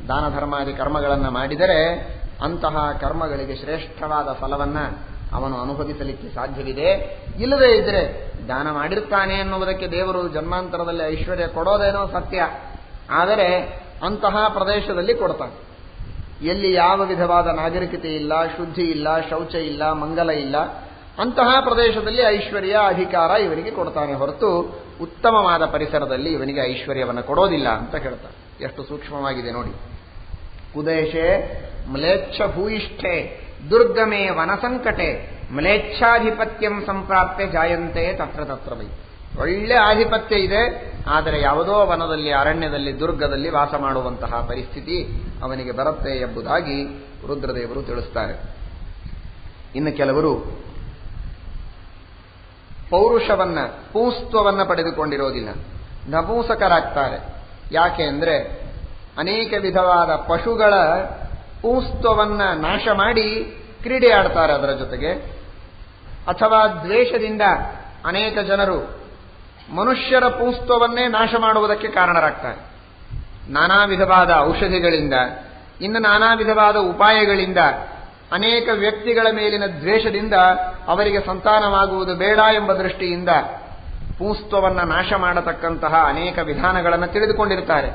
ದಾನ ಧರ್ಮಾದಿ ಕರ್ಮಗಳನ್ನು ಮಾಡಿದರೆ ಅಂತಹ ಕರ್ಮಗಳಿಗೆ ಶ್ರೇಷ್ಠವಾದ ಫಲವನ್ನ ಅವನು ಅನುಭವಿಸಲಿಕ್ಕೆ ಸಾಧ್ಯವಿದೆ. ಇಲ್ಲದೇ ಇದ್ರೆ ದಾನ ಮಾಡಿರ್ತಾನೆ ಎನ್ನುವುದಕ್ಕೆ ದೇವರು ಜನ್ಮಾಂತರದಲ್ಲಿ ಐಶ್ವರ್ಯ ಕೊಡೋದೇನೋ ಸತ್ಯ, ಆದರೆ ಅಂತಹ ಪ್ರದೇಶದಲ್ಲಿ ಕೊಡ್ತಾನೆ. ಎಲ್ಲಿ ಯಾವ ವಿಧವಾದ ನಾಗರಿಕತೆ ಇಲ್ಲ, ಶುದ್ಧಿ ಇಲ್ಲ, ಶೌಚ ಇಲ್ಲ, ಮಂಗಲ ಇಲ್ಲ, ಅಂತಹ ಪ್ರದೇಶದಲ್ಲಿ ಐಶ್ವರ್ಯ ಅಧಿಕಾರ ಇವನಿಗೆ ಕೊಡ್ತಾನೆ ಹೊರತು ಉತ್ತಮವಾದ ಪರಿಸರದಲ್ಲಿ ಇವನಿಗೆ ಐಶ್ವರ್ಯವನ್ನು ಕೊಡೋದಿಲ್ಲ ಅಂತ ಹೇಳ್ತಾರೆ. ಎಷ್ಟು ಸೂಕ್ಷ್ಮವಾಗಿದೆ ನೋಡಿ. ಕುದೇಶೆ ಮ್ಲೇಚ್ಛ ಭೂಯಿಷ್ಠೆ ದುರ್ಗಮೇ ವನಸಂಕಟೆ ಮ್ಲೇಚ್ಛಾಧಿಪತ್ಯಂ ಸಂಪ್ರಾಪ್ಯ ಜಾಯಂತೆ ತತ್ರ ತತ್ರ ವೈ. ಒಳ್ಳೆ ಆಧಿಪತ್ಯ ಇದೆ, ಆದರೆ ಯಾವುದೋ ವನದಲ್ಲಿ, ಅರಣ್ಯದಲ್ಲಿ, ದುರ್ಗದಲ್ಲಿ ವಾಸ ಮಾಡುವಂತಹ ಪರಿಸ್ಥಿತಿ ಅವನಿಗೆ ಬರುತ್ತೆ ಎಂಬುದಾಗಿ ರುದ್ರದೇವರು ತಿಳಿಸ್ತಾರೆ. ಇನ್ನು ಕೆಲವರು ಪೌರುಷವನ್ನ, ಪೂಸ್ತ್ವವನ್ನ ಪಡೆದುಕೊಂಡಿರೋದಿಲ್ಲ, ನಪುಂಸಕರಾಗ್ತಾರೆ. ಯಾಕೆ ಅಂದ್ರೆ ಅನೇಕ ವಿಧವಾದ ಪಶುಗಳ ಪೂಸ್ತ್ವವನ್ನ ನಾಶ ಮಾಡಿ ಕ್ರೀಡೆ ಆಡ್ತಾರೆ ಅದರ ಜೊತೆಗೆ. ಅಥವಾ ದ್ವೇಷದಿಂದ ಅನೇಕ ಜನರು ಮನುಷ್ಯರ ಪೂಸ್ತ್ವವನ್ನೇ ನಾಶ ಮಾಡುವುದಕ್ಕೆ ಕಾರಣರಾಗ್ತಾರೆ. ನಾನಾ ವಿಧವಾದ ಔಷಧಿಗಳಿಂದ, ಇನ್ನು ನಾನಾ ವಿಧವಾದ ಉಪಾಯಗಳಿಂದ, ಅನೇಕ ವ್ಯಕ್ತಿಗಳ ಮೇಲಿನ ದ್ವೇಷದಿಂದ ಅವರಿಗೆ ಸಂತಾನವಾಗುವುದು ಬೇಡ ಎಂಬ ದೃಷ್ಟಿಯಿಂದ ಪೂಸ್ತ್ವವನ್ನು ನಾಶ ಮಾಡತಕ್ಕಂತಹ ಅನೇಕ ವಿಧಾನಗಳನ್ನು ತಿಳಿದುಕೊಂಡಿರ್ತಾರೆ.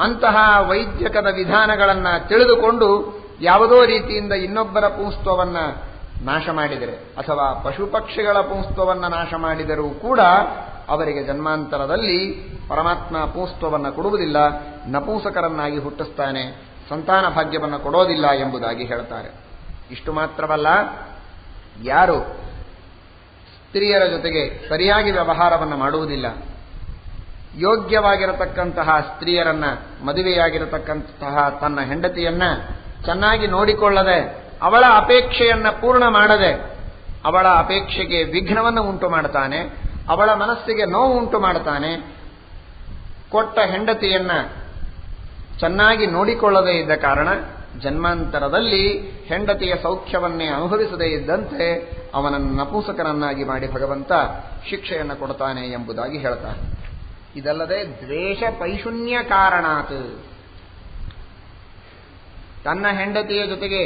ಅಂತಹ ವೈದ್ಯಕದ ವಿಧಾನಗಳನ್ನು ತಿಳಿದುಕೊಂಡು ಯಾವುದೋ ರೀತಿಯಿಂದ ಇನ್ನೊಬ್ಬರ ಪೂಸ್ತ್ವವನ್ನು ನಾಶ ಮಾಡಿದರೆ ಅಥವಾ ಪಶು ಪಕ್ಷಿಗಳ ಪೂಸ್ತ್ವವನ್ನು ನಾಶ ಮಾಡಿದರೂ ಕೂಡ ಅವರಿಗೆ ಜನ್ಮಾಂತರದಲ್ಲಿ ಪರಮಾತ್ಮ ಪೂಸ್ತ್ವವನ್ನು ಕೊಡುವುದಿಲ್ಲ, ನಪುಂಸಕರನ್ನಾಗಿ ಹುಟ್ಟಿಸ್ತಾನೆ, ಸಂತಾನ ಭಾಗ್ಯವನ್ನು ಕೊಡೋದಿಲ್ಲ ಎಂಬುದಾಗಿ ಹೇಳ್ತಾರೆ. ಇಷ್ಟು ಮಾತ್ರವಲ್ಲ, ಯಾರು ಸ್ತ್ರೀಯರ ಜೊತೆಗೆ ಸರಿಯಾಗಿ ವ್ಯವಹಾರವನ್ನು ಮಾಡುವುದಿಲ್ಲ, ಯೋಗ್ಯವಾಗಿರತಕ್ಕಂತಹ ಸ್ತ್ರೀಯರನ್ನ, ಮದುವೆಯಾಗಿರತಕ್ಕಂತಹ ತನ್ನ ಹೆಂಡತಿಯನ್ನ ಚೆನ್ನಾಗಿ ನೋಡಿಕೊಳ್ಳದೆ, ಅವಳ ಅಪೇಕ್ಷೆಯನ್ನ ಪೂರ್ಣ ಮಾಡದೆ, ಅವಳ ಅಪೇಕ್ಷೆಗೆ ವಿಘ್ನವನ್ನು ಉಂಟು ಮಾಡ್ತಾನೆ, ಅವಳ ಮನಸ್ಸಿಗೆ ನೋವು ಉಂಟು ಮಾಡ್ತಾನೆ. ಕೊಟ್ಟ ಹೆಂಡತಿಯನ್ನ ಚೆನ್ನಾಗಿ ನೋಡಿಕೊಳ್ಳದೇ ಇದ್ದ ಕಾರಣ ಜನ್ಮಾಂತರದಲ್ಲಿ ಹೆಂಡತಿಯ ಸೌಖ್ಯವನ್ನೇ ಅನುಭವಿಸದೇ ಇದ್ದಂತೆ ಅವನನ್ನು ನಪುಂಸಕನನ್ನಾಗಿ ಮಾಡಿ ಭಗವಂತ ಶಿಕ್ಷೆಯನ್ನು ಕೊಡ್ತಾನೆ ಎಂಬುದಾಗಿ ಹೇಳ್ತಾರೆ. ಇದಲ್ಲದೆ ದ್ವೇಷ ಪೈಶೂನ್ಯ ಕಾರಣಾತ್, ತನ್ನ ಹೆಂಡತಿಯ ಜೊತೆಗೆ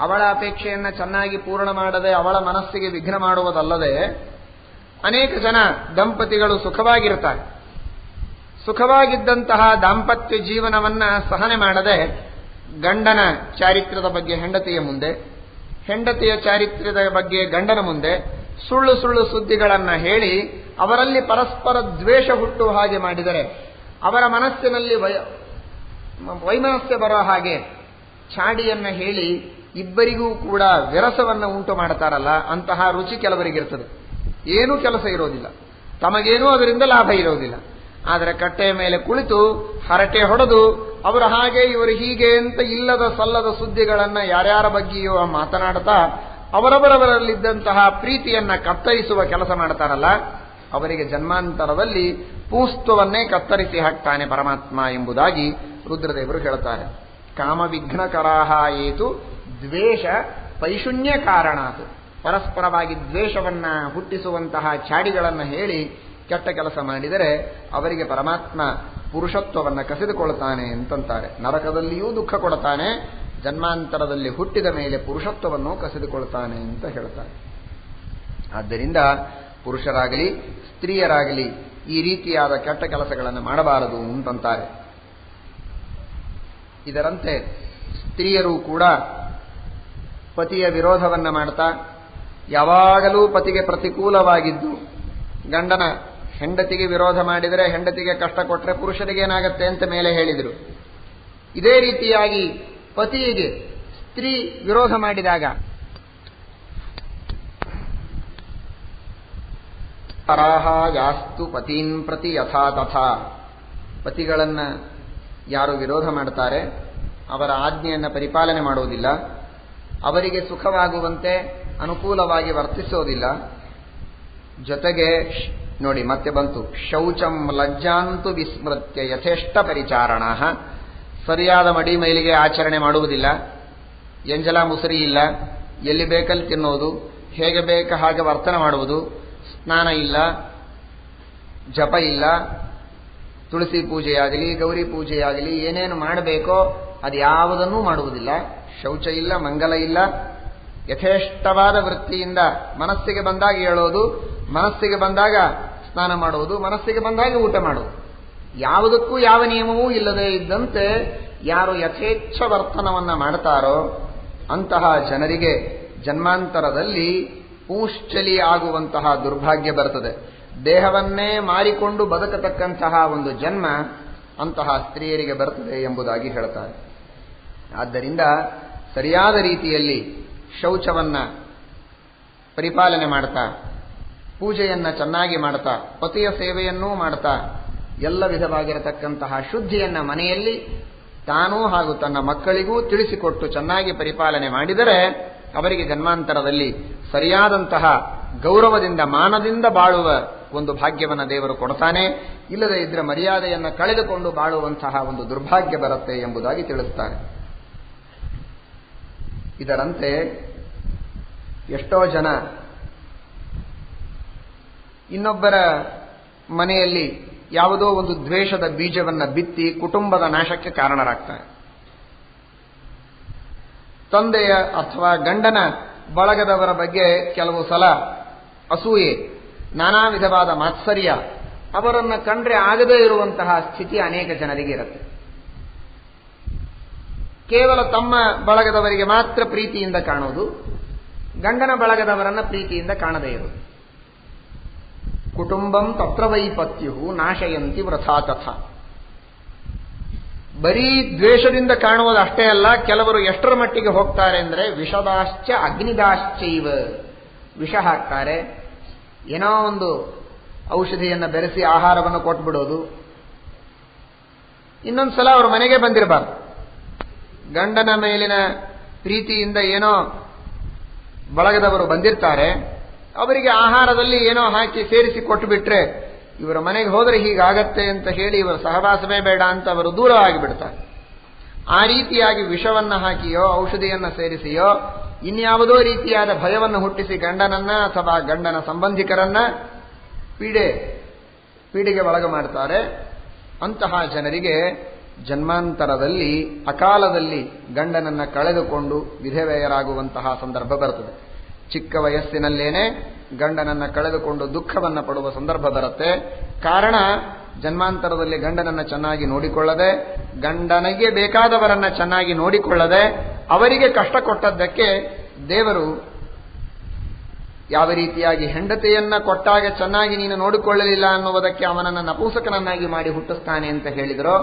ಅವಳ ಅಪೇಕ್ಷೆಯನ್ನು ಚೆನ್ನಾಗಿ ಪೂರ್ಣ ಮಾಡದೆ ಅವಳ ಮನಸ್ಸಿಗೆ ವಿಘ್ನ ಮಾಡುವುದಲ್ಲದೆ ಅನೇಕ ಜನ ದಂಪತಿಗಳು ಸುಖವಾಗಿರ್ತಾರೆ. ಸುಖವಾಗಿದ್ದಂತಹ ದಾಂಪತ್ಯ ಜೀವನವನ್ನ ಸಹನೆ ಮಾಡದೆ ಗಂಡನ ಚಾರಿತ್ರ್ಯದ ಬಗ್ಗೆ ಹೆಂಡತಿಯ ಮುಂದೆ, ಹೆಂಡತಿಯ ಚಾರಿತ್ರ್ಯದ ಬಗ್ಗೆ ಗಂಡನ ಮುಂದೆ ಸುಳ್ಳು ಸುಳ್ಳು ಸುದ್ದಿಗಳನ್ನು ಹೇಳಿ ಅವರಲ್ಲಿ ಪರಸ್ಪರ ದ್ವೇಷ ಹುಟ್ಟುವ ಹಾಗೆ ಮಾಡಿದರೆ, ಅವರ ಮನಸ್ಸಿನಲ್ಲಿ ವೈಮನಸ್ಯ ಬರೋ ಹಾಗೆ ಚಾಡಿಯನ್ನ ಹೇಳಿ ಇಬ್ಬರಿಗೂ ಕೂಡ ವಿರಸವನ್ನು ಉಂಟು ಮಾಡ್ತಾರಲ್ಲ, ಅಂತಹ ರುಚಿ ಕೆಲವರಿಗಿರ್ತದೆ. ಏನೂ ಕೆಲಸ ಇರೋದಿಲ್ಲ, ತಮಗೇನೂ ಅದರಿಂದ ಲಾಭ ಇರೋದಿಲ್ಲ. ಆದರೆ ಕಟ್ಟೆಯ ಮೇಲೆ ಕುಳಿತು ಹರಟೆ ಹೊಡೆದು ಅವರು ಹಾಗೆ ಇವರು ಹೀಗೆ ಅಂತ ಇಲ್ಲದ ಸಲ್ಲದ ಸುದ್ದಿಗಳನ್ನ ಯಾರ್ಯಾರ ಬಗ್ಗೆಯೋ ಮಾತನಾಡ್ತಾ ಅವರವರವರಲ್ಲಿದ್ದಂತಹ ಪ್ರೀತಿಯನ್ನ ಕತ್ತರಿಸುವ ಕೆಲಸ ಮಾಡ್ತಾರಲ್ಲ, ಅವರಿಗೆ ಜನ್ಮಾಂತರದಲ್ಲಿ ಪೂಸ್ತವನ್ನೇ ಕತ್ತರಿಸಿ ಹಾಕ್ತಾನೆ ಪರಮಾತ್ಮ ಎಂಬುದಾಗಿ ರುದ್ರದೇವರು ಹೇಳ್ತಾರೆ. ಕಾಮವಿಘ್ನಕರಾಹ ಏತು ದ್ವೇಷ ಪೈಶೂನ್ಯ ಕಾರಣಾತ್, ಪರಸ್ಪರವಾಗಿ ದ್ವೇಷವನ್ನ ಹುಟ್ಟಿಸುವಂತಹ ಚಾಡಿಗಳನ್ನು ಹೇಳಿ ಕೆಟ್ಟ ಕೆಲಸ ಮಾಡಿದರೆ ಅವರಿಗೆ ಪರಮಾತ್ಮ ಪುರುಷತ್ವವನ್ನು ಕಸಿದುಕೊಳ್ತಾನೆ ಅಂತಂತಾರೆ. ನರಕದಲ್ಲಿಯೂ ದುಃಖ ಕೊಡ್ತಾನೆ, ಜನ್ಮಾಂತರದಲ್ಲಿ ಹುಟ್ಟಿದ ಮೇಲೆ ಪುರುಷತ್ವವನ್ನು ಕಸಿದುಕೊಳ್ತಾನೆ ಅಂತ ಹೇಳ್ತಾರೆ. ಆದ್ದರಿಂದ ಪುರುಷರಾಗಲಿ ಸ್ತ್ರೀಯರಾಗಲಿ ಈ ರೀತಿಯಾದ ಕೆಟ್ಟ ಕೆಲಸಗಳನ್ನು ಮಾಡಬಾರದು ಅಂತಂತಾರೆ. ಇದರಂತೆ ಸ್ತ್ರೀಯರು ಕೂಡ ಪತಿಯ ವಿರೋಧವನ್ನ ಮಾಡ್ತಾ ಯಾವಾಗಲೂ ಪತಿಗೆ ಪ್ರತಿಕೂಲವಾಗಿದ್ದು, ಗಂಡನ ಹೆಂಡತಿಗೆ ವಿರೋಧ ಮಾಡಿದರೆ, ಹೆಂಡತಿಗೆ ಕಷ್ಟ ಕೊಟ್ಟರೆ ಪುರುಷರಿಗೆ ಏನಾಗತ್ತೆ ಅಂತ ಮೇಲೆ ಹೇಳಿದರು. ಇದೇ ರೀತಿಯಾಗಿ ಪತಿಗೆ ಸ್ತ್ರೀ ವಿರೋಧ ಮಾಡಿದಾಗ ತರಾಹ ಯಾಸ್ತು ಪತೀನ್ ಪ್ರತಿ ಯಥಾ ತಥಾ, ಪತಿಗಳನ್ನ ಯಾರು ವಿರೋಧ ಮಾಡ್ತಾರೆ ಅವರ ಆಜ್ಞೆಯನ್ನು ಪರಿಪಾಲನೆ ಮಾಡುವುದಿಲ್ಲ, ಅವರಿಗೆ ಸುಖವಾಗುವಂತೆ ಅನುಕೂಲವಾಗಿ ವರ್ತಿಸೋದಿಲ್ಲ. ಜೊತೆಗೆ ನೋಡಿ ಮತ್ತೆ ಬಂತು, ಶೌಚಂ ಲಜ್ಜಾಂತು ವಿಸ್ಮೃತ್ಯ ಯಥೇಷ್ಟ ಪರಿಚಾರಣ, ಸರಿಯಾದ ಮಡಿ ಮೈಲಿಗೆ ಆಚರಣೆ ಮಾಡುವುದಿಲ್ಲ, ಎಂಜಲ ಮುಸರಿ ಇಲ್ಲ, ಎಲ್ಲಿ ಬೇಕಲ್ಲಿ ತಿನ್ನೋದು, ಹೇಗೆ ಬೇಕ ಹಾಗೆ ವರ್ತನೆ ಮಾಡುವುದು, ಸ್ನಾನ ಇಲ್ಲ, ಜಪ ಇಲ್ಲ, ತುಳಸಿ ಪೂಜೆಯಾಗಲಿ ಗೌರಿ ಪೂಜೆಯಾಗಲಿ ಏನೇನು ಮಾಡಬೇಕೋ ಅದು ಯಾವುದನ್ನೂ ಮಾಡುವುದಿಲ್ಲ, ಶೌಚ ಇಲ್ಲ, ಮಂಗಲ ಇಲ್ಲ, ಯಥೇಷ್ಟವಾದ ವೃತ್ತಿಯಿಂದ ಮನಸ್ಸಿಗೆ ಬಂದಾಗ ಹೇಳೋದು, ಮನಸ್ಸಿಗೆ ಬಂದಾಗ ಸ್ನಾನ ಮಾಡುವುದು, ಮನಸ್ಸಿಗೆ ಬಂದಾಗ ಊಟ ಮಾಡುವುದು, ಯಾವುದಕ್ಕೂ ಯಾವ ನಿಯಮವೂ ಇಲ್ಲದೆ ಇದ್ದಂತೆ ಯಾರು ಯಥೇಚ್ಛ ವರ್ತನವನ್ನ ಮಾಡ್ತಾರೋ ಅಂತಹ ಜನರಿಗೆ ಜನ್ಮಾಂತರದಲ್ಲಿ ಪೂಂಶ್ಚಲಿ ಆಗುವಂತಹ ದುರ್ಭಾಗ್ಯ ಬರ್ತದೆ. ದೇಹವನ್ನೇ ಮಾರಿಕೊಂಡು ಬದುಕತಕ್ಕಂತಹ ಒಂದು ಜನ್ಮ ಅಂತಹ ಸ್ತ್ರೀಯರಿಗೆ ಬರ್ತದೆ ಎಂಬುದಾಗಿ ಹೇಳ್ತಾರೆ. ಆದ್ದರಿಂದ ಸರಿಯಾದ ರೀತಿಯಲ್ಲಿ ಶೌಚವನ್ನ ಪರಿಪಾಲನೆ ಮಾಡ್ತಾ, ಪೂಜೆಯನ್ನ ಚೆನ್ನಾಗಿ ಮಾಡ್ತಾ, ಪತಿಯ ಸೇವೆಯನ್ನೂ ಮಾಡ್ತಾ, ಎಲ್ಲ ವಿಧವಾಗಿರತಕ್ಕಂತಹ ಶುದ್ಧಿಯನ್ನ ಮನೆಯಲ್ಲಿ ತಾನೂ ಹಾಗೂ ತನ್ನ ಮಕ್ಕಳಿಗೂ ತಿಳಿಸಿಕೊಟ್ಟು ಚೆನ್ನಾಗಿ ಪರಿಪಾಲನೆ ಮಾಡಿದರೆ ಅವರಿಗೆ ಜನ್ಮಾಂತರದಲ್ಲಿ ಸರಿಯಾದಂತಹ ಗೌರವದಿಂದ ಮಾನದಿಂದ ಬಾಳುವ ಒಂದು ಭಾಗ್ಯವನ್ನು ದೇವರು ಕೊಡ್ತಾನೆ. ಇಲ್ಲದೆ ಇದ್ರೆ ಮರ್ಯಾದೆಯನ್ನು ಕಳೆದುಕೊಂಡು ಬಾಳುವಂತಹ ಒಂದು ದುರ್ಭಾಗ್ಯ ಬರುತ್ತೆ ಎಂಬುದಾಗಿ ತಿಳಿಸ್ತಾರೆ. ಇದರಂತೆ ಎಷ್ಟೋ ಜನ ಇನ್ನೊಬ್ಬರ ಮನೆಯಲ್ಲಿ ಯಾವುದೋ ಒಂದು ದ್ವೇಷದ ಬೀಜವನ್ನ ಬಿತ್ತಿ ಕುಟುಂಬದ ನಾಶಕ್ಕೆ ಕಾರಣರಾಗ್ತಾರೆ. ತಂದೆಯ ಅಥವಾ ಗಂಡನ ಬಳಗದವರ ಬಗ್ಗೆ ಕೆಲವು ಸಲ ಅಸೂಯೆ, ನಾನಾ ವಿಧವಾದ ಮಾತ್ಸರ್ಯ, ಅವರನ್ನ ಕಂಡ್ರೆ ಆಗದೇ ಇರುವಂತಹ ಸ್ಥಿತಿ ಅನೇಕ ಜನರಿಗೆ ಇರುತ್ತೆ. ಕೇವಲ ತಮ್ಮ ಬಳಗದವರಿಗೆ ಮಾತ್ರ ಪ್ರೀತಿಯಿಂದ ಕಾಣುವುದು, ಗಂಡನ ಬಳಗದವರನ್ನ ಪ್ರೀತಿಯಿಂದ ಕಾಣದೇ ಇರುವುದು. ಕುಟುಂಬಂ ತತ್ರ ವೈಪತ್ಯು ನಾಶಯಂತಿ ವೃಥಾ ತಥಾ. ಬರೀ ದ್ವೇಷದಿಂದ ಕಾಣುವುದು ಅಷ್ಟೇ ಅಲ್ಲ, ಕೆಲವರು ಎಷ್ಟರ ಮಟ್ಟಿಗೆ ಹೋಗ್ತಾರೆ ಅಂದರೆ ವಿಷದಾಶ್ಚ ಅಗ್ನಿದಾಶ್ಚೈವ, ವಿಷ ಹಾಕ್ತಾರೆ, ಏನೋ ಒಂದು ಔಷಧಿಯನ್ನು ಬೆರೆಸಿ ಆಹಾರವನ್ನು ಕೊಟ್ಬಿಡೋದು. ಇನ್ನೊಂದು ಸಲ ಅವ್ರ ಮನೆಗೆ ಬಂದಿರಬಾರ್ದು. ಗಂಡನ ಮೇಲಿನ ಪ್ರೀತಿಯಿಂದ ಏನೋ ಬಳಗದವರು ಬಂದಿರ್ತಾರೆ, ಅವರಿಗೆ ಆಹಾರದಲ್ಲಿ ಏನೋ ಹಾಕಿ ಸೇರಿಸಿ ಕೊಟ್ಟುಬಿಟ್ರೆ ಇವರ ಮನೆಗೆ ಹೋದರೆ ಹೀಗಾಗತ್ತೆ ಅಂತ ಹೇಳಿ ಇವರ ಸಹವಾಸವೇ ಬೇಡ ಅಂತ ಅವರು ದೂರ ಆಗಿಬಿಡ್ತಾರೆ. ಆ ರೀತಿಯಾಗಿ ವಿಷವನ್ನು ಹಾಕಿಯೋ ಔಷಧಿಯನ್ನು ಸೇರಿಸಿಯೋ ಇನ್ಯಾವುದೋ ರೀತಿಯಾದ ಭಯವನ್ನು ಹುಟ್ಟಿಸಿ ಗಂಡನನ್ನ ಅಥವಾ ಗಂಡನ ಸಂಬಂಧಿಕರನ್ನ ಪೀಡೆಗೆ ಒಳಗ ಮಾಡ್ತಾರೆ. ಅಂತಹ ಜನರಿಗೆ ಜನ್ಮಾಂತರದಲ್ಲಿ ಅಕಾಲದಲ್ಲಿ ಗಂಡನನ್ನ ಕಳೆದುಕೊಂಡು ವಿಧವೆಯರಾಗುವಂತಹ ಸಂದರ್ಭ ಬರುತ್ತದೆ. ಚಿಕ್ಕ ವಯಸ್ಸಿನಲ್ಲೇನೆ ಗಂಡನನ್ನ ಕಳೆದುಕೊಂಡು ದುಃಖವನ್ನು ಪಡುವ ಸಂದರ್ಭ ಬರುತ್ತೆ. ಕಾರಣ ಜನ್ಮಾಂತರದಲ್ಲಿ ಗಂಡನನ್ನ ಚೆನ್ನಾಗಿ ನೋಡಿಕೊಳ್ಳದೆ, ಗಂಡನಿಗೆ ಬೇಕಾದವರನ್ನ ಚೆನ್ನಾಗಿ ನೋಡಿಕೊಳ್ಳದೆ, ಅವರಿಗೆ ಕಷ್ಟ ಕೊಟ್ಟದ್ದಕ್ಕೆ ದೇವರು ಯಾವ ರೀತಿಯಾಗಿ ಹೆಂಡತಿಯನ್ನ ಕೊಟ್ಟಾಗ ಚೆನ್ನಾಗಿ ನೀನು ನೋಡಿಕೊಳ್ಳಲಿಲ್ಲ ಅನ್ನುವುದಕ್ಕೆ ಅವನನ್ನು ನಪುಂಸಕನನ್ನಾಗಿ ಮಾಡಿ ಹುಟ್ಟಿಸ್ತಾನೆ ಅಂತ ಹೇಳಿದರೋ,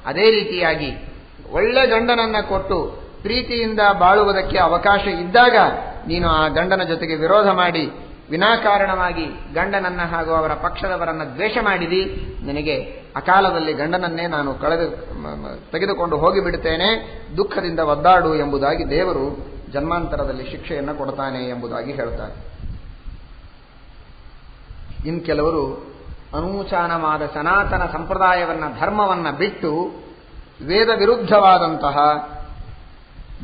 ಅದೇ ರೀತಿಯಾಗಿ ಒಳ್ಳೆ ಗಂಡನನ್ನ ಕೊಟ್ಟು ಪ್ರೀತಿಯಿಂದ ಬಾಳುವುದಕ್ಕೆ ಅವಕಾಶ ಇದ್ದಾಗ ನೀನು ಆ ಗಂಡನ ಜೊತೆಗೆ ವಿರೋಧ ಮಾಡಿ ವಿನಾಕಾರಣವಾಗಿ ಗಂಡನನ್ನ ಹಾಗೂ ಅವರ ಪಕ್ಷದವರನ್ನ ದ್ವೇಷ ಮಾಡಿದಿ, ನಿನಗೆ ಅಕಾಲದಲ್ಲಿ ಗಂಡನನ್ನೇ ನಾನು ತೆಗೆದುಕೊಂಡು ಹೋಗಿಬಿಡುತ್ತೇನೆ, ದುಃಖದಿಂದ ಒದ್ದಾಡು ಎಂಬುದಾಗಿ ದೇವರು ಜನ್ಮಾಂತರದಲ್ಲಿ ಶಿಕ್ಷೆಯನ್ನು ಕೊಡ್ತಾನೆ ಎಂಬುದಾಗಿ ಹೇಳ್ತಾರೆ. ಇನ್ನು ಕೆಲವರು ಅನೂಚಾನವಾದ ಸನಾತನ ಸಂಪ್ರದಾಯವನ್ನ ಧರ್ಮವನ್ನ ಬಿಟ್ಟು ವೇದ ವಿರುದ್ಧವಾದಂತಹ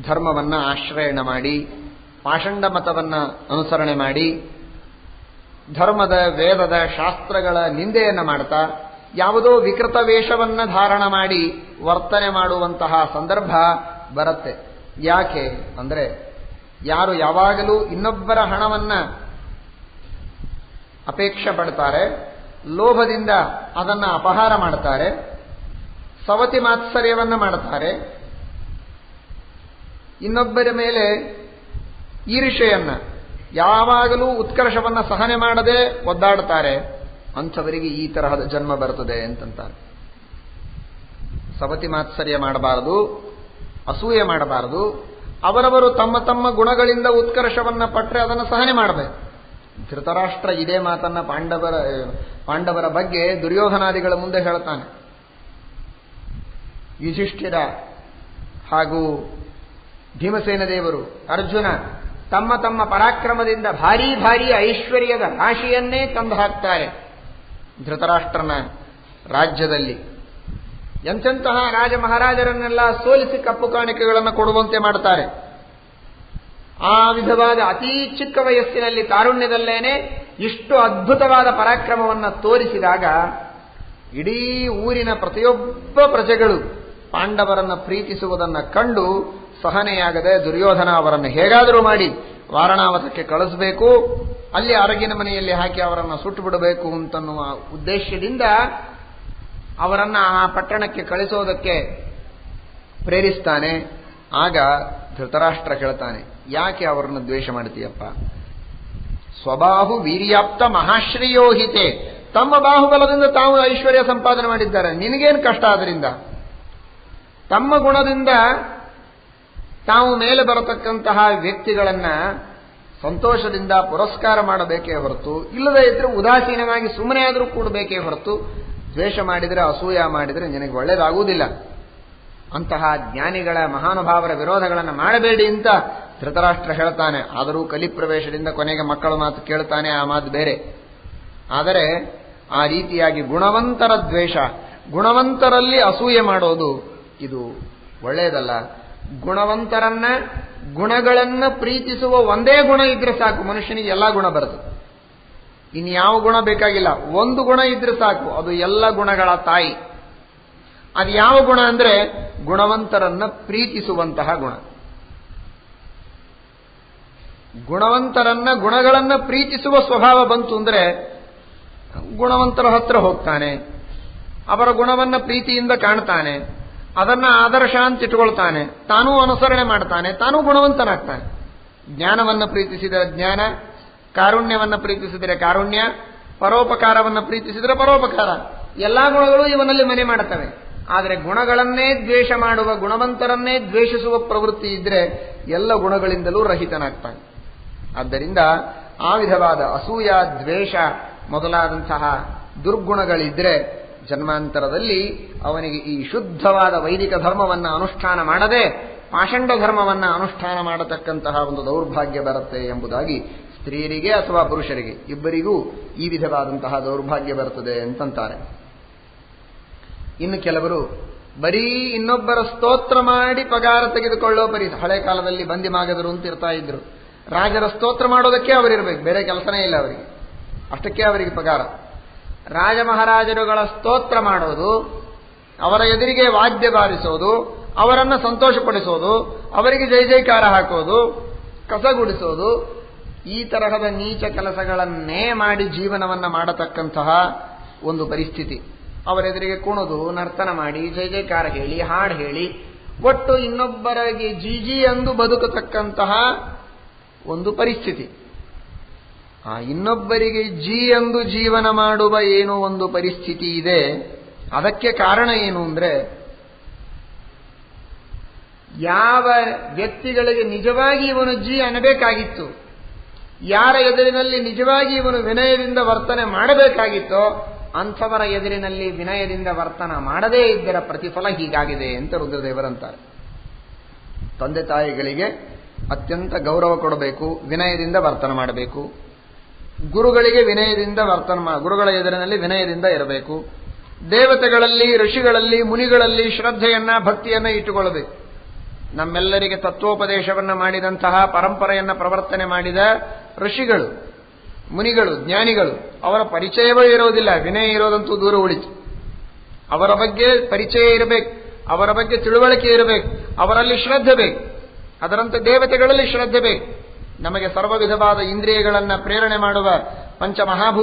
ಧರ್ಮವನ್ನ ಆಶ್ರಯಣ ಮಾಡಿ ಪಾಷಂಡ ಮತವನ್ನ ಅನುಸರಣೆ ಮಾಡಿ ಧರ್ಮದ ವೇದದ ಶಾಸ್ತ್ರಗಳ ನಿಂದೆಯನ್ನು ಮಾಡ್ತಾ ಯಾವುದೋ ವಿಕೃತ ವೇಷವನ್ನ ಧಾರಣ ಮಾಡಿ ವರ್ತನೆ ಮಾಡುವಂತಹ ಸಂದರ್ಭ ಬರುತ್ತೆ. ಯಾಕೆ ಅಂದ್ರೆ, ಯಾರು ಯಾವಾಗಲೂ ಇನ್ನೊಬ್ಬರ ಹಣವನ್ನ ಅಪೇಕ್ಷೆ ಪಡ್ತಾರೆ, ಲೋಭದಿಂದ ಅದನ್ನ ಅಪಹಾರ ಮಾಡ್ತಾರೆ, ಸವತಿ ಮಾತ್ಸರ್ಯವನ್ನ ಮಾಡ್ತಾರೆ, ಇನ್ನೊಬ್ಬರ ಮೇಲೆ ಈರ್ಷೆಯನ್ನ, ಯಾವಾಗಲೂ ಉತ್ಕರ್ಷವನ್ನ ಸಹನೆ ಮಾಡದೆ ಒದ್ದಾಡ್ತಾರೆ, ಅಂಥವರಿಗೆ ಈ ತರಹದ ಜನ್ಮ ಬರ್ತದೆ ಅಂತಂತಾರೆ. ಸವತಿ ಮಾತ್ಸರ್ಯ ಮಾಡಬಾರದು, ಅಸೂಯೆ ಮಾಡಬಾರದು. ಅವರವರು ತಮ್ಮ ತಮ್ಮ ಗುಣಗಳಿಂದ ಉತ್ಕರ್ಷವನ್ನ ಪಟ್ಟರೆ ಅದನ್ನು ಸಹನೆ ಮಾಡಬೇಕು. ಧೃತರಾಷ್ಟ್ರ ಇದೇ ಮಾತನ್ನ ಪಾಂಡವರ ಬಗ್ಗೆ ದುರ್ಯೋಧನಾದಿಗಳ ಮುಂದೆ ಹೇಳ್ತಾನೆ. ಯುಧಿಷ್ಠಿರ ಹಾಗೂ ಭೀಮಸೇನ ದೇವರು, ಅರ್ಜುನ ತಮ್ಮ ತಮ್ಮ ಪರಾಕ್ರಮದಿಂದ ಭಾರೀ ಭಾರೀ ಐಶ್ವರ್ಯದ ರಾಶಿಯನ್ನೇ ತಂದು ಹಾಕ್ತಾರೆ ಧೃತರಾಷ್ಟ್ರನ ರಾಜ್ಯದಲ್ಲಿ. ಎಂತೆಂತಹ ರಾಜ ಮಹಾರಾಜರನ್ನೆಲ್ಲ ಸೋಲಿಸಿ ಕಪ್ಪು ಕಾಣಿಕೆಗಳನ್ನು ಕೊಡುವಂತೆ ಮಾಡ್ತಾರೆ. ಆ ವಿಧವಾದ ಅತೀ ಚಿಕ್ಕ ವಯಸ್ಸಿನಲ್ಲಿ ತಾರುಣ್ಯದಲ್ಲೇನೆ ಇಷ್ಟು ಅದ್ಭುತವಾದ ಪರಾಕ್ರಮವನ್ನು ತೋರಿಸಿದಾಗ ಇಡೀ ಊರಿನ ಪ್ರತಿಯೊಬ್ಬ ಪ್ರಜೆಗಳು ಪಾಂಡವರನ್ನ ಪ್ರೀತಿಸುವುದನ್ನು ಕಂಡು ಸಹನೆಯಾಗದೆ ದುರ್ಯೋಧನ ಅವರನ್ನು ಹೇಗಾದರೂ ಮಾಡಿ ವಾರಣಾವತಕ್ಕೆ ಕಳಿಸಬೇಕು, ಅಲ್ಲಿ ಅರಗಿನ ಮನೆಯಲ್ಲಿ ಹಾಕಿ ಅವರನ್ನು ಸುಟ್ಟು ಬಿಡಬೇಕು ಅಂತನ್ನುವ ಉದ್ದೇಶದಿಂದ ಅವರನ್ನ ಆ ಪಟ್ಟಣಕ್ಕೆ ಕಳಿಸೋದಕ್ಕೆ ಪ್ರೇರಿಸ್ತಾನೆ. ಆಗ ಧೃತರಾಷ್ಟ್ರ ಕೇಳ್ತಾನೆ, ಯಾಕೆ ಅವರನ್ನು ದ್ವೇಷ ಮಾಡ್ತೀಯಪ್ಪ? ಸ್ವಬಾಹು ವೀರ್ಯಾಪ್ತ ಮಹಾಶ್ರೀಯೋಹಿತೆ, ತಮ್ಮ ಬಾಹುಬಲದಿಂದ ತಾವು ಐಶ್ವರ್ಯ ಸಂಪಾದನೆ ಮಾಡಿದ್ದಾರೆ, ನಿನಗೇನು ಕಷ್ಟ ಅದರಿಂದ? ತಮ್ಮ ಗುಣದಿಂದ ತಾವು ಮೇಲೆ ಬರತಕ್ಕಂತಹ ವ್ಯಕ್ತಿಗಳನ್ನ ಸಂತೋಷದಿಂದ ಪುರಸ್ಕಾರ ಮಾಡಬೇಕೇ ಹೊರತು, ಇಲ್ಲದೇ ಇದ್ರೆ ಉದಾಸೀನವಾಗಿ ಸುಮ್ಮನೆ ಆದರೂ ಕೂಡಬೇಕೇ ಹೊರತು ದ್ವೇಷ ಮಾಡಿದರೆ, ಅಸೂಯ ಮಾಡಿದರೆ ನಿನಗೆ ಒಳ್ಳೆಯದಾಗುವುದಿಲ್ಲ. ಅಂತಹ ಜ್ಞಾನಿಗಳ ಮಹಾನುಭಾವರ ವಿರೋಧಗಳನ್ನು ಮಾಡಬೇಡಿ ಅಂತ ಧೃತರಾಷ್ಟ್ರ ಹೇಳ್ತಾನೆ. ಆದರೂ ಕಲಿಪ್ರವೇಶದಿಂದ ಕೊನೆಗೆ ಮಕ್ಕಳ ಮಾತು ಕೇಳ್ತಾನೆ, ಆ ಮಾತು ಬೇರೆ. ಆದರೆ ಆ ರೀತಿಯಾಗಿ ಗುಣವಂತರ ದ್ವೇಷ, ಗುಣವಂತರಲ್ಲಿ ಅಸೂಯೆ ಮಾಡೋದು ಇದು ಒಳ್ಳೆಯದಲ್ಲ. ಗುಣವಂತರನ್ನ, ಗುಣಗಳನ್ನ ಪ್ರೀತಿಸುವ ಒಂದೇ ಗುಣ ಇದ್ರೆ ಸಾಕು, ಮನುಷ್ಯನಿಗೆ ಎಲ್ಲ ಗುಣ ಬರ್ತದೆ. ಇನ್ಯಾವ ಗುಣ ಬೇಕಾಗಿಲ್ಲ, ಒಂದು ಗುಣ ಇದ್ರೆ ಸಾಕು, ಅದು ಎಲ್ಲ ಗುಣಗಳ ತಾಯಿ. ಅದು ಯಾವ ಗುಣ ಅಂದ್ರೆ ಗುಣವಂತರನ್ನ ಪ್ರೀತಿಸುವಂತಹ ಗುಣ. ಗುಣವಂತರನ್ನ, ಗುಣಗಳನ್ನ ಪ್ರೀತಿಸುವ ಸ್ವಭಾವ ಬಂತು ಅಂದ್ರೆ ಗುಣವಂತರ ಹತ್ರ ಹೋಗ್ತಾನೆ, ಅವರ ಗುಣವನ್ನ ಪ್ರೀತಿಯಿಂದ ಕಾಣ್ತಾನೆ, ಅದನ್ನ ಆದರ್ಶ ಅಂತ ಇಟ್ಕೊಳ್ತಾನೆ, ತಾನೂ ಅನುಸರಣೆ ಮಾಡ್ತಾನೆ, ತಾನೂ ಗುಣವಂತನಾಗ್ತಾನೆ. ಜ್ಞಾನವನ್ನು ಪ್ರೀತಿಸಿದರೆ ಜ್ಞಾನ, ಕಾರುಣ್ಯವನ್ನು ಪ್ರೀತಿಸಿದರೆ ಕಾರುಣ್ಯ, ಪರೋಪಕಾರವನ್ನು ಪ್ರೀತಿಸಿದರೆ ಪರೋಪಕಾರ, ಎಲ್ಲಾ ಗುಣಗಳು ಇವನಲ್ಲಿ ಮನೆ ಮಾಡುತ್ತವೆ. ಆದರೆ ಗುಣಗಳನ್ನೇ ದ್ವೇಷ ಮಾಡುವ, ಗುಣವಂತರನ್ನೇ ದ್ವೇಷಿಸುವ ಪ್ರವೃತ್ತಿ ಇದ್ರೆ ಎಲ್ಲ ಗುಣಗಳಿಂದಲೂ ರಹಿತನಾಗ್ತಾನೆ. ಆದ್ದರಿಂದ ಆ ವಿಧವಾದ ಅಸೂಯ, ದ್ವೇಷ ಮೊದಲಾದಂತಹ ದುರ್ಗುಣಗಳಿದ್ರೆ ಜನ್ಮಾಂತರದಲ್ಲಿ ಅವನಿಗೆ ಈ ಶುದ್ಧವಾದ ವೈದಿಕ ಧರ್ಮವನ್ನು ಅನುಷ್ಠಾನ ಮಾಡದೆ ಪಾಷಂಡ ಧರ್ಮವನ್ನು ಅನುಷ್ಠಾನ ಮಾಡತಕ್ಕಂತಹ ಒಂದು ದೌರ್ಭಾಗ್ಯ ಬರುತ್ತೆ ಎಂಬುದಾಗಿ ಸ್ತ್ರೀಯರಿಗೆ ಅಥವಾ ಪುರುಷರಿಗೆ ಇಬ್ಬರಿಗೂ ಈ ವಿಧವಾದಂತಹ ದೌರ್ಭಾಗ್ಯ ಬರುತ್ತದೆ ಅಂತಂತಾರೆ. ಇನ್ನು ಕೆಲವರು ಬರೀ ಇನ್ನೊಬ್ಬರ ಸ್ತೋತ್ರ ಮಾಡಿ ಪಗಾರ ತೆಗೆದುಕೊಳ್ಳೋ ಹಳೆ ಕಾಲದಲ್ಲಿ ಬಂದಿ ಮಾಗದರು ಅಂತ ಇರ್ತಾ ಇದ್ರು. ರಾಜರ ಸ್ತೋತ್ರ ಮಾಡೋದಕ್ಕೆ ಅವರಿರ್ಬೇಕು, ಬೇರೆ ಕೆಲಸನೇ ಇಲ್ಲ ಅವರಿಗೆ, ಅಷ್ಟಕ್ಕೆ ಅವರಿಗೆ ಪಗಾರ. ರಾಜ ಮಹಾರಾಜರುಗಳ ಸ್ತೋತ್ರ ಮಾಡೋದು, ಅವರ ಎದುರಿಗೆ ವಾದ್ಯ ಬಾರಿಸೋದು, ಅವರನ್ನು ಸಂತೋಷಪಡಿಸೋದು, ಅವರಿಗೆ ಜೈ ಜೈಕಾರ ಹಾಕೋದು, ಕಸಗುಡಿಸೋದು, ಈ ತರಹದ ನೀಚ ಕೆಲಸಗಳನ್ನೇ ಮಾಡಿ ಜೀವನವನ್ನು ಮಾಡತಕ್ಕಂತಹ ಒಂದು ಪರಿಸ್ಥಿತಿ. ಅವರೆದುರಿಗೆ ಕುಣಿದು ನರ್ತನ ಮಾಡಿ ಜೈ ಜೈಕಾರ ಹೇಳಿ ಹಾಡು ಹೇಳಿ ಒಟ್ಟು ಇನ್ನೊಬ್ಬರಿಗೆ ಜೀಜಿ ಎಂದು ಬದುಕತಕ್ಕಂತಹ ಒಂದು ಪರಿಸ್ಥಿತಿ. ಆ ಇನ್ನೊಬ್ಬರಿಗೆ ಜೀ ಎಂದು ಜೀವನ ಮಾಡುವ ಏನೋ ಒಂದು ಪರಿಸ್ಥಿತಿ ಇದೆ. ಅದಕ್ಕೆ ಕಾರಣ ಏನು ಅಂದ್ರೆ, ಯಾವ ವ್ಯಕ್ತಿಗಳಿಗೆ ನಿಜವಾಗಿ ಇವನು ಜೀ ಅನ್ನಬೇಕಾಗಿತ್ತು, ಯಾರ ಎದುರಿನಲ್ಲಿ ನಿಜವಾಗಿ ಇವನು ವಿನಯದಿಂದ ವರ್ತನೆ ಮಾಡಬೇಕಾಗಿತ್ತೋ ಅಂಥವರ ಎದುರಿನಲ್ಲಿ ವಿನಯದಿಂದ ವರ್ತನ ಮಾಡದೇ ಇದ್ದರ ಪ್ರತಿಫಲ ಹೀಗಾಗಿದೆ ಅಂತ ರುದ್ರದೇವರಂತಾರೆ. ತಂದೆ ತಾಯಿಗಳಿಗೆ ಅತ್ಯಂತ ಗೌರವ ಕೊಡಬೇಕು, ವಿನಯದಿಂದ ವರ್ತನ ಮಾಡಬೇಕು. ಗುರುಗಳಿಗೆ ವಿನಯದಿಂದ ಗುರುಗಳ ಎದುರಿನಲ್ಲಿ ವಿನಯದಿಂದ ಇರಬೇಕು. ದೇವತೆಗಳಲ್ಲಿ, ಋಷಿಗಳಲ್ಲಿ, ಮುನಿಗಳಲ್ಲಿ ಶ್ರದ್ಧೆಯನ್ನ, ಭಕ್ತಿಯನ್ನ ಇಟ್ಟುಕೊಳ್ಳಬೇಕು. ನಮ್ಮೆಲ್ಲರಿಗೆ ತತ್ವೋಪದೇಶವನ್ನ ಮಾಡಿದಂತಹ ಪರಂಪರೆಯನ್ನ ಪ್ರವರ್ತನೆ ಮಾಡಿದ ಋಷಿಗಳು, ಮುನಿಗಳು, ಜ್ಞಾನಿಗಳು, ಅವರ ಪರಿಚಯವೇ ಇರೋದಿಲ್ಲ, ವಿನಯ ಇರೋದಂತೂ ದೂರ ಉಳಿತು. ಅವರ ಬಗ್ಗೆ ಪರಿಚಯ ಇರಬೇಕು, ಅವರ ಬಗ್ಗೆ ತಿಳುವಳಿಕೆ ಇರಬೇಕು, ಅವರಲ್ಲಿ ಶ್ರದ್ಧೆ ಬೇಕು. ಅದರಂತೆ ದೇವತೆಗಳಲ್ಲಿ ಶ್ರದ್ಧೆ ಬೇಕು. ನಮಗೆ ಸರ್ವ ವಿಧವಾದ ಇಂದ್ರಿಯಗಳನ್ನು ಪ್ರೇರಣೆ ಮಾಡುವ ಪಂಚಮಹಾಭೂತ